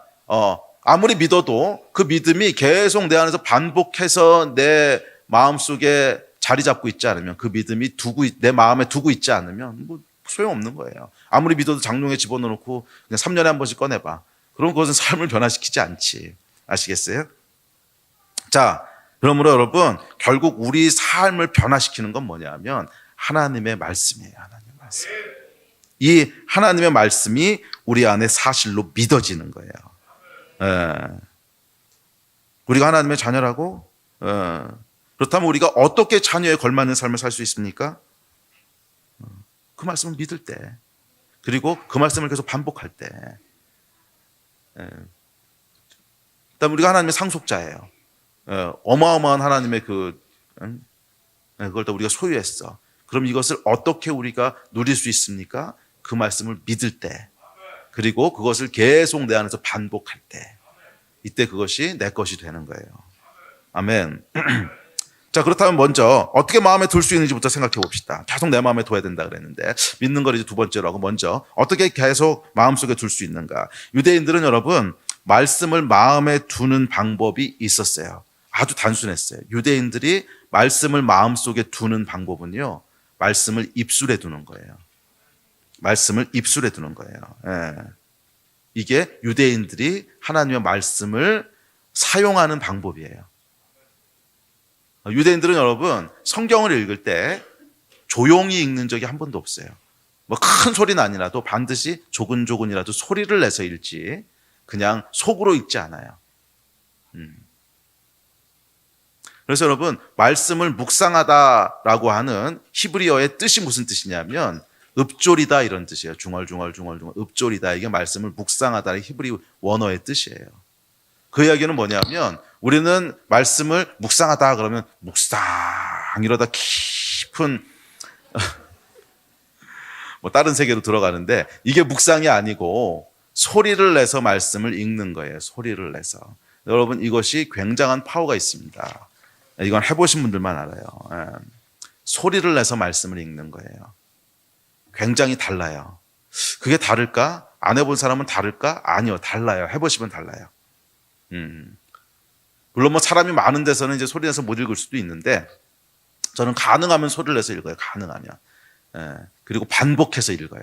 아무리 믿어도 그 믿음이 계속 내 안에서 반복해서 내 마음속에 자리 잡고 있지 않으면, 그 믿음이 내 마음에 두고 있지 않으면 뭐 소용없는 거예요. 아무리 믿어도 장롱에 집어넣고 그냥 3년에 한 번씩 꺼내봐. 그럼 그것은 삶을 변화시키지 않지. 아시겠어요? 자, 그러므로 여러분, 결국 우리 삶을 변화시키는 건 뭐냐면 하나님의 말씀이에요. 하나님의 말씀. 이 하나님의 말씀이 우리 안에 사실로 믿어지는 거예요. 우리가 하나님의 자녀라고? 그렇다면 우리가 어떻게 자녀에 걸맞는 삶을 살 수 있습니까? 그 말씀을 믿을 때, 그리고 그 말씀을 계속 반복할 때. 그다음 우리가 하나님의 상속자예요. 어마어마한 하나님의 그걸 다 우리가 소유했어. 그럼 이것을 어떻게 우리가 누릴 수 있습니까? 그 말씀을 믿을 때, 그리고 그것을 계속 내 안에서 반복할 때, 이때 그것이 내 것이 되는 거예요. 아멘. 자, 그렇다면 먼저 어떻게 마음에 둘 수 있는지부터 생각해 봅시다. 계속 내 마음에 둬야 된다 그랬는데, 믿는 걸 이제 두 번째로 하고, 먼저 어떻게 계속 마음속에 둘 수 있는가. 유대인들은 여러분, 말씀을 마음에 두는 방법이 있었어요. 아주 단순했어요. 유대인들이 말씀을 마음속에 두는 방법은요, 말씀을 입술에 두는 거예요. 말씀을 입술에 두는 거예요. 이게 유대인들이 하나님의 말씀을 사용하는 방법이에요. 유대인들은 여러분, 성경을 읽을 때 조용히 읽는 적이 한 번도 없어요. 뭐 큰 소리는 아니라도 반드시 조근조근이라도 소리를 내서 읽지 그냥 속으로 읽지 않아요. 그래서 여러분, 말씀을 묵상하다라고 하는 히브리어의 뜻이 무슨 뜻이냐면 읊조리다 이런 뜻이에요. 중얼중얼 읊조리다, 이게 말씀을 묵상하다의 히브리 원어의 뜻이에요. 그 이야기는 뭐냐면 우리는 말씀을 묵상하다 그러면 묵상 이러다 깊은 뭐 다른 세계로 들어가는데, 이게 묵상이 아니고 소리를 내서 말씀을 읽는 거예요. 소리를 내서. 여러분, 이것이 굉장한 파워가 있습니다. 이건 해보신 분들만 알아요. 소리를 내서 말씀을 읽는 거예요. 굉장히 달라요. 그게 다를까? 안 해본 사람은 다를까? 아니요, 달라요. 해보시면 달라요. 물론 뭐 사람이 많은 데서는 이제 소리 내서 못 읽을 수도 있는데, 저는 가능하면 소리를 내서 읽어요. 가능하면. 그리고 반복해서 읽어요.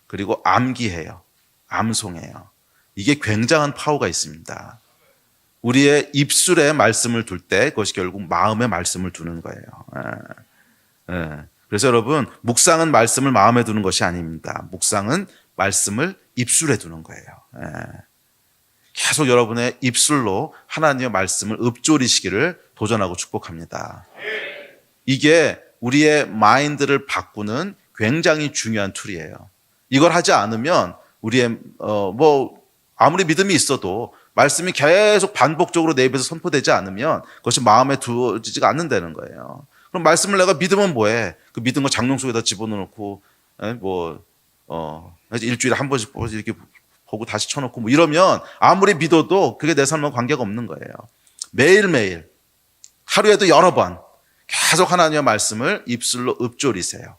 그리고 암기해요. 암송해요. 이게 굉장한 파워가 있습니다. 우리의 입술에 말씀을 둘 때 그것이 결국 마음에 말씀을 두는 거예요. 그래서 여러분, 묵상은 말씀을 마음에 두는 것이 아닙니다. 묵상은 말씀을 입술에 두는 거예요. 계속 여러분의 입술로 하나님의 말씀을 읊조리시기를 도전하고 축복합니다. 이게 우리의 마인드를 바꾸는 굉장히 중요한 툴이에요. 이걸 하지 않으면 우리의 아무리 믿음이 있어도 말씀이 계속 반복적으로 내 입에서 선포되지 않으면 그것이 마음에 두어지지가 않는다는 거예요. 그럼 말씀을 내가 믿으면 뭐해? 그 믿은 거 장롱 속에다 집어넣고 일주일에 한 번씩 이렇게 보고 다시 쳐놓고 뭐 이러면 아무리 믿어도 그게 내 삶과 관계가 없는 거예요. 매일매일 하루에도 여러 번 계속 하나님의 말씀을 입술로 읊조리세요.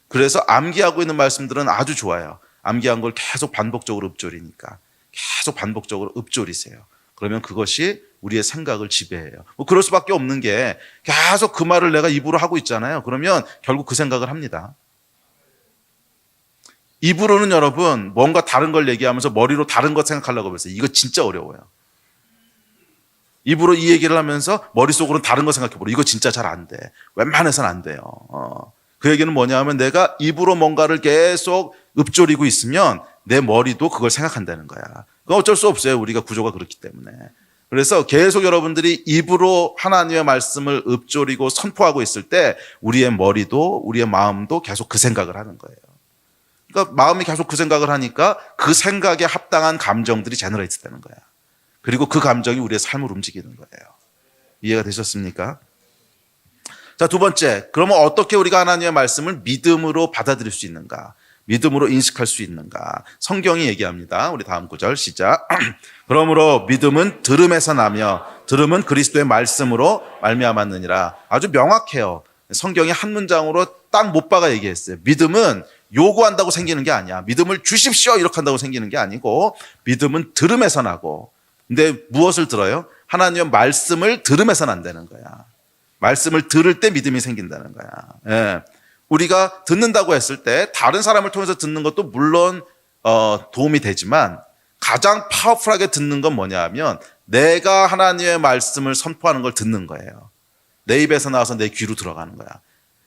그래서 암기하고 있는 말씀들은 아주 좋아요. 암기한 걸 계속 반복적으로 읊조리니까 계속 반복적으로 읊조리세요. 그러면 그것이 우리의 생각을 지배해요. 뭐 그럴 수밖에 없는 게 계속 그 말을 내가 입으로 하고 있잖아요. 그러면 결국 그 생각을 합니다. 입으로는 여러분 뭔가 다른 걸 얘기하면서 머리로 다른 것 생각하려고 했어요. 이거 진짜 어려워요. 입으로 이 얘기를 하면서 머릿속으로는 다른 거 생각해보려. 이거 진짜 잘 안 돼. 웬만해서는 안 돼요. 그 얘기는 뭐냐 하면 내가 입으로 뭔가를 계속 읊조리고 있으면 내 머리도 그걸 생각한다는 거야. 그건 어쩔 수 없어요. 우리가 구조가 그렇기 때문에. 그래서 계속 여러분들이 입으로 하나님의 말씀을 읊조리고 선포하고 있을 때 우리의 머리도 우리의 마음도 계속 그 생각을 하는 거예요. 그러니까 마음이 계속 그 생각을 하니까 그 생각에 합당한 감정들이 제너레이트 되는 거야. 그리고 그 감정이 우리의 삶을 움직이는 거예요. 이해가 되셨습니까? 자, 두 번째, 그러면 어떻게 우리가 하나님의 말씀을 믿음으로 받아들일 수 있는가? 믿음으로 인식할 수 있는가? 성경이 얘기합니다. 우리 다음 구절 시작. 그러므로 믿음은 들음에서 나며 들음은 그리스도의 말씀으로 말미암았느니라. 아주 명확해요. 성경이 한 문장으로 딱 못 박아 얘기했어요. 믿음은 요구한다고 생기는 게 아니야. 믿음을 주십시오 이렇게 한다고 생기는 게 아니고 믿음은 들음에서 나고, 근데 무엇을 들어요? 하나님의 말씀을 들음에서 난다는 거야. 말씀을 들을 때 믿음이 생긴다는 거야. 예. 우리가 듣는다고 했을 때 다른 사람을 통해서 듣는 것도 물론 도움이 되지만 가장 파워풀하게 듣는 건 뭐냐 하면 내가 하나님의 말씀을 선포하는 걸 듣는 거예요. 내 입에서 나와서 내 귀로 들어가는 거야.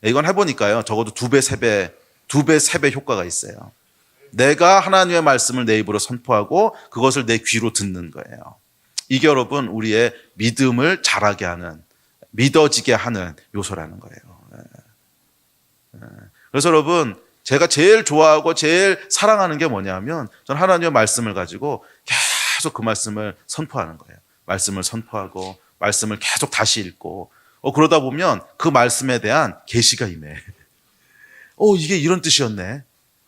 이건 해보니까요, 적어도 2배, 3배 효과가 있어요. 내가 하나님의 말씀을 내 입으로 선포하고 그것을 내 귀로 듣는 거예요. 이게 여러분 우리의 믿음을 자라게 하는, 믿어지게 하는 요소라는 거예요. 그래서 여러분, 제가 제일 좋아하고 제일 사랑하는 게 뭐냐면 저는 하나님의 말씀을 가지고 계속 그 말씀을 선포하는 거예요. 말씀을 선포하고 말씀을 계속 다시 읽고 그러다 보면 그 말씀에 대한 계시가 임해. 이게 이런 뜻이었네.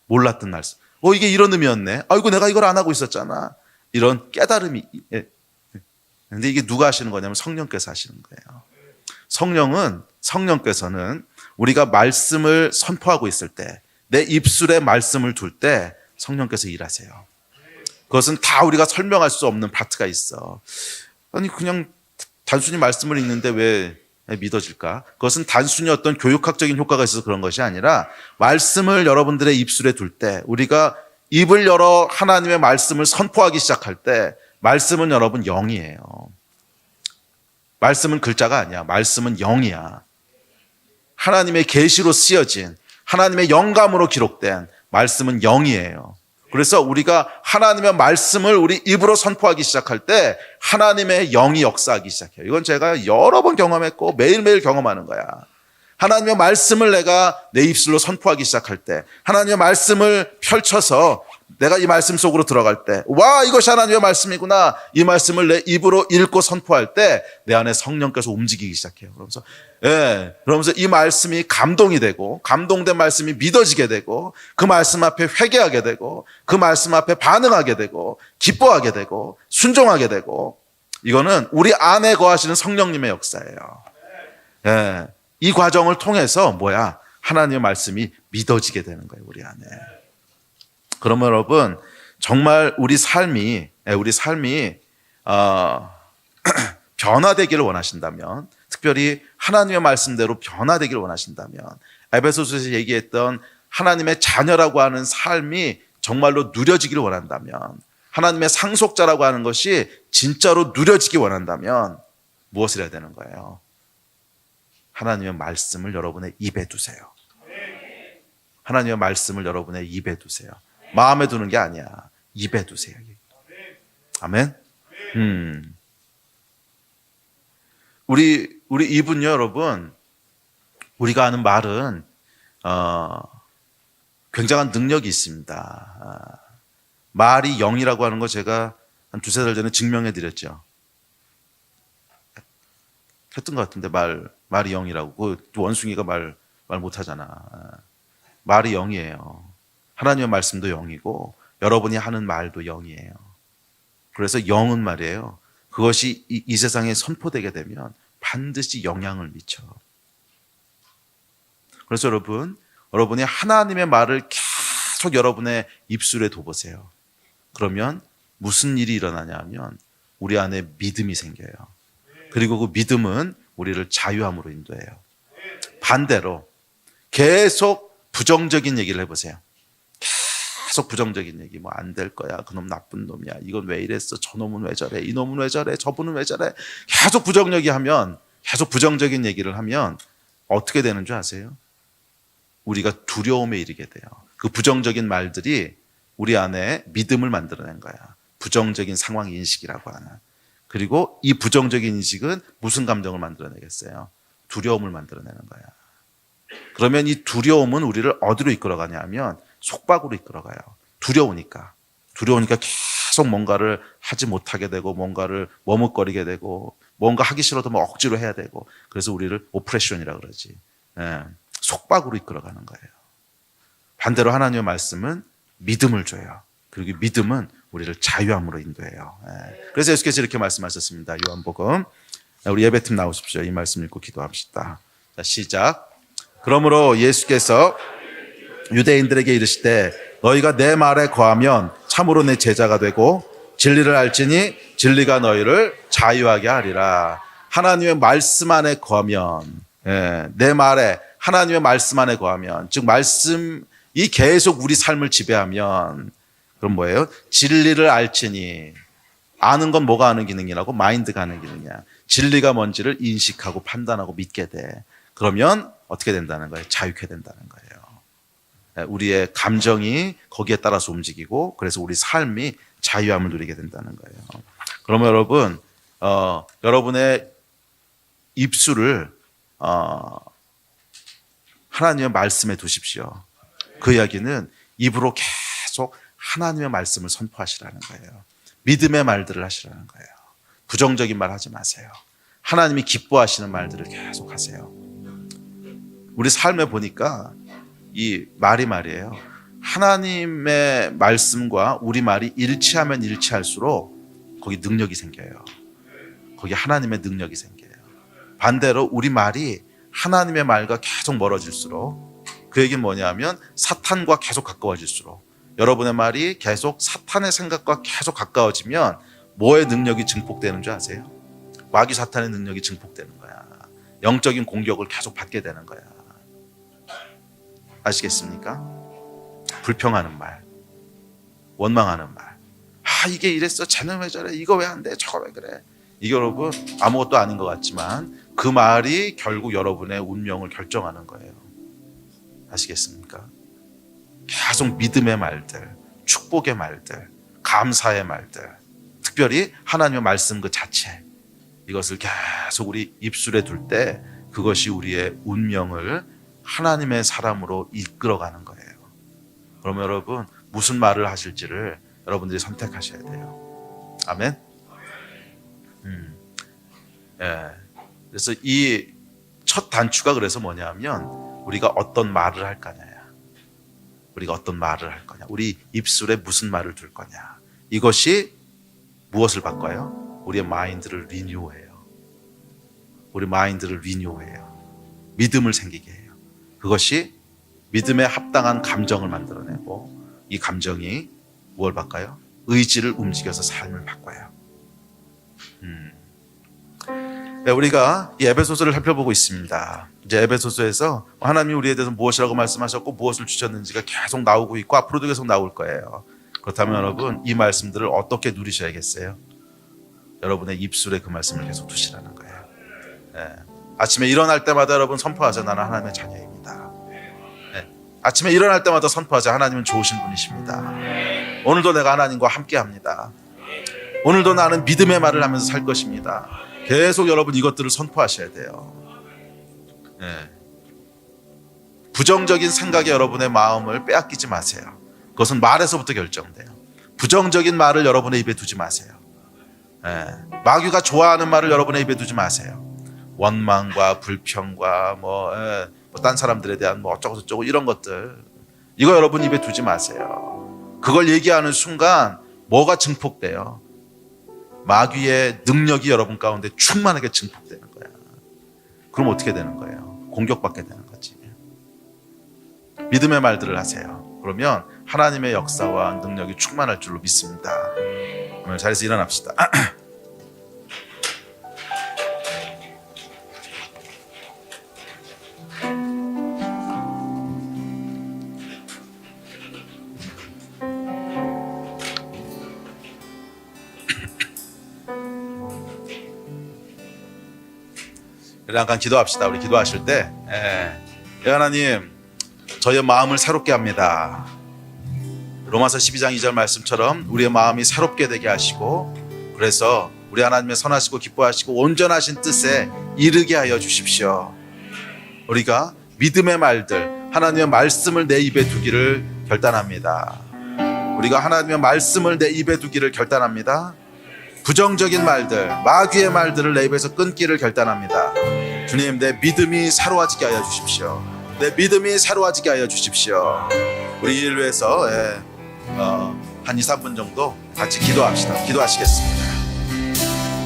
몰랐던 말씀. 이게 이런 의미였네. 아이고 내가 이걸 안 하고 있었잖아. 이런 깨달음이. 근데 이게 누가 하시는 거냐면 성령께서 하시는 거예요. 성령께서는 우리가 말씀을 선포하고 있을 때, 내 입술에 말씀을 둘 때 성령께서 일하세요. 그것은 다 우리가 설명할 수 없는 파트가 있어. 아니 그냥 단순히 말씀을 읽는데 왜 믿어질까? 그것은 단순히 어떤 교육학적인 효과가 있어서 그런 것이 아니라 말씀을 여러분들의 입술에 둘 때, 우리가 입을 열어 하나님의 말씀을 선포하기 시작할 때 말씀은 여러분 영이에요. 말씀은 글자가 아니야. 말씀은 영이야. 하나님의 계시로 쓰여진, 하나님의 영감으로 기록된 말씀은 영이에요. 그래서 우리가 하나님의 말씀을 우리 입으로 선포하기 시작할 때 하나님의 영이 역사하기 시작해요. 이건 제가 여러 번 경험했고 매일매일 경험하는 거야. 하나님의 말씀을 내가 내 입술로 선포하기 시작할 때, 하나님의 말씀을 펼쳐서 내가 이 말씀 속으로 들어갈 때, 와, 이것이 하나님의 말씀이구나, 이 말씀을 내 입으로 읽고 선포할 때 내 안에 성령께서 움직이기 시작해요. 그러면서 이 말씀이 감동이 되고, 감동된 말씀이 믿어지게 되고, 그 말씀 앞에 회개하게 되고, 그 말씀 앞에 반응하게 되고, 기뻐하게 되고, 순종하게 되고, 이거는 우리 안에 거하시는 성령님의 역사예요. 이 과정을 통해서 하나님의 말씀이 믿어지게 되는 거예요, 우리 안에. 그러면 여러분, 정말 우리 삶이 변화되기를 원하신다면, 특별히 하나님의 말씀대로 변화되기를 원하신다면, 에베소서에서 얘기했던 하나님의 자녀라고 하는 삶이 정말로 누려지기를 원한다면, 하나님의 상속자라고 하는 것이 진짜로 누려지기 원한다면 무엇을 해야 되는 거예요? 하나님의 말씀을 여러분의 입에 두세요. 하나님의 말씀을 여러분의 입에 두세요. 마음에 두는 게 아니야. 입에 두세요. 아멘. 우리 입은요, 여러분, 우리가 하는 말은 굉장한 능력이 있습니다. 말이 영이라고 하는 거 제가 한 두세 달 전에 증명해 드렸죠. 했던 것 같은데, 말이 영이라고. 그 원숭이가 말 못하잖아. 말이 영이에요. 하나님의 말씀도 영이고 여러분이 하는 말도 영이에요. 그래서 영은 말이에요, 그것이 이 세상에 선포되게 되면 반드시 영향을 미쳐. 그래서 여러분이 하나님의 말을 계속 여러분의 입술에 둬보세요. 그러면 무슨 일이 일어나냐 하면 우리 안에 믿음이 생겨요. 그리고 그 믿음은 우리를 자유함으로 인도해요. 반대로 계속 부정적인 얘기를 해보세요. 계속 부정적인 얘기, 안 될 거야, 그놈 나쁜 놈이야, 이건 왜 이랬어, 저놈은 왜 저래, 이놈은 왜 저래, 저분은 왜 저래, 계속 부정적인 얘기를 하면 어떻게 되는 줄 아세요? 우리가 두려움에 이르게 돼요. 그 부정적인 말들이 우리 안에 믿음을 만들어낸 거야. 부정적인 상황 인식이라고 하는. 그리고 이 부정적인 인식은 무슨 감정을 만들어내겠어요? 두려움을 만들어내는 거야. 그러면 이 두려움은 우리를 어디로 이끌어가냐 하면 속박으로 이끌어가요. 두려우니까 계속 뭔가를 하지 못하게 되고, 뭔가를 머뭇거리게 되고, 뭔가 하기 싫어도 억지로 해야 되고, 그래서 우리를 오프레션이라고 그러지. 속박으로 이끌어가는 거예요. 반대로 하나님의 말씀은 믿음을 줘요. 그리고 믿음은 우리를 자유함으로 인도해요. 그래서 예수께서 이렇게 말씀하셨습니다. 요한복음, 우리 예배팀 나오십시오. 이 말씀 읽고 기도합시다. 자, 시작. 그러므로 예수께서 유대인들에게 이르시되 너희가 내 말에 거하면 참으로 내 제자가 되고 진리를 알지니 진리가 너희를 자유하게 하리라. 하나님의 말씀 안에 거하면, 내 말에, 하나님의 말씀 안에 거하면, 즉 말씀이 계속 우리 삶을 지배하면, 그럼 뭐예요? 진리를 알지니. 아는 건 뭐가 하는 기능이라고? 마인드가 하는 기능이야. 진리가 뭔지를 인식하고 판단하고 믿게 돼. 그러면 어떻게 된다는 거예요? 자유케 된다는 거예요. 우리의 감정이 거기에 따라서 움직이고, 그래서 우리 삶이 자유함을 누리게 된다는 거예요. 그러면 여러분, 여러분의 입술을 하나님의 말씀에 두십시오. 그 이야기는 입으로 계속 하나님의 말씀을 선포하시라는 거예요. 믿음의 말들을 하시라는 거예요. 부정적인 말 하지 마세요. 하나님이 기뻐하시는 말들을 계속 하세요. 우리 삶에 보니까 이 말이에요. 하나님의 말씀과 우리 말이 일치하면 일치할수록 거기 능력이 생겨요. 거기 하나님의 능력이 생겨요. 반대로 우리 말이 하나님의 말과 계속 멀어질수록, 그 얘기는 뭐냐면 사탄과 계속 가까워질수록, 여러분의 말이 계속 사탄의 생각과 계속 가까워지면 뭐의 능력이 증폭되는 줄 아세요? 마귀 사탄의 능력이 증폭되는 거야. 영적인 공격을 계속 받게 되는 거야. 아시겠습니까? 불평하는 말, 원망하는 말, 이게 이랬어, 쟤는 왜 저래, 이거 왜 안 돼, 저거 왜 그래. 이게 여러분 아무것도 아닌 것 같지만 그 말이 결국 여러분의 운명을 결정하는 거예요. 아시겠습니까? 계속 믿음의 말들, 축복의 말들, 감사의 말들, 특별히 하나님의 말씀 그 자체, 이것을 계속 우리 입술에 둘 때 그것이 우리의 운명을 하나님의 사람으로 이끌어가는 거예요. 그러면 여러분 무슨 말을 하실지를 여러분들이 선택하셔야 돼요. 아멘. 예. 그래서 이 첫 단추가 그래서 뭐냐면 우리가 어떤 말을 할 거냐야. 우리가 어떤 말을 할 거냐. 우리 입술에 무슨 말을 둘 거냐. 이것이 무엇을 바꿔요? 우리의 마인드를 리뉴해요. 우리 마인드를 리뉴해요. 믿음을 생기게 해요. 그것이 믿음에 합당한 감정을 만들어내고 이 감정이 무엇을 바꿔요? 의지를 움직여서 삶을 바꿔요. 네, 우리가 이 에베소서를 살펴보고 있습니다. 이제 에베소서에서 하나님이 우리에 대해서 무엇이라고 말씀하셨고 무엇을 주셨는지가 계속 나오고 있고 앞으로도 계속 나올 거예요. 그렇다면 여러분 이 말씀들을 어떻게 누리셔야겠어요? 여러분의 입술에 그 말씀을 계속 두시라는 거예요. 네. 아침에 일어날 때마다 여러분 선포하자. 나는 하나님의 자녀입니다. 네. 아침에 일어날 때마다 선포하자. 하나님은 좋으신 분이십니다. 오늘도 내가 하나님과 함께합니다. 오늘도 나는 믿음의 말을 하면서 살 것입니다. 계속 여러분 이것들을 선포하셔야 돼요. 네. 부정적인 생각에 여러분의 마음을 빼앗기지 마세요. 그것은 말에서부터 결정돼요. 부정적인 말을 여러분의 입에 두지 마세요. 네. 마귀가 좋아하는 말을 여러분의 입에 두지 마세요. 원망과 불평과 딴 사람들에 대한 어쩌고 저쩌고 이런 것들, 이거 여러분 입에 두지 마세요. 그걸 얘기하는 순간 뭐가 증폭돼요? 마귀의 능력이 여러분 가운데 충만하게 증폭되는 거야. 그럼 어떻게 되는 거예요? 공격받게 되는 거지. 믿음의 말들을 하세요. 그러면 하나님의 역사와 능력이 충만할 줄로 믿습니다. 오늘 자리에서 일어납시다. 잠깐 기도합시다. 우리 기도하실 때 하나님 저희의 마음을 새롭게 합니다. 로마서 12장 2절 말씀처럼 우리의 마음이 새롭게 되게 하시고 그래서 우리 하나님의 선하시고 기뻐하시고 온전하신 뜻에 이르게 하여 주십시오. 우리가 믿음의 말들, 하나님의 말씀을 내 입에 두기를 결단합니다. 우리가 하나님의 말씀을 내 입에 두기를 결단합니다. 부정적인 말들, 마귀의 말들을 내 입에서 끊기를 결단합니다. 주님, 내 믿음이 새로워지게 하여 주십시오. 내 믿음이 새로워지게 하여 주십시오. 우리 이를 위해서 한 2, 3분 정도 같이 기도합시다. 기도하시겠습니다.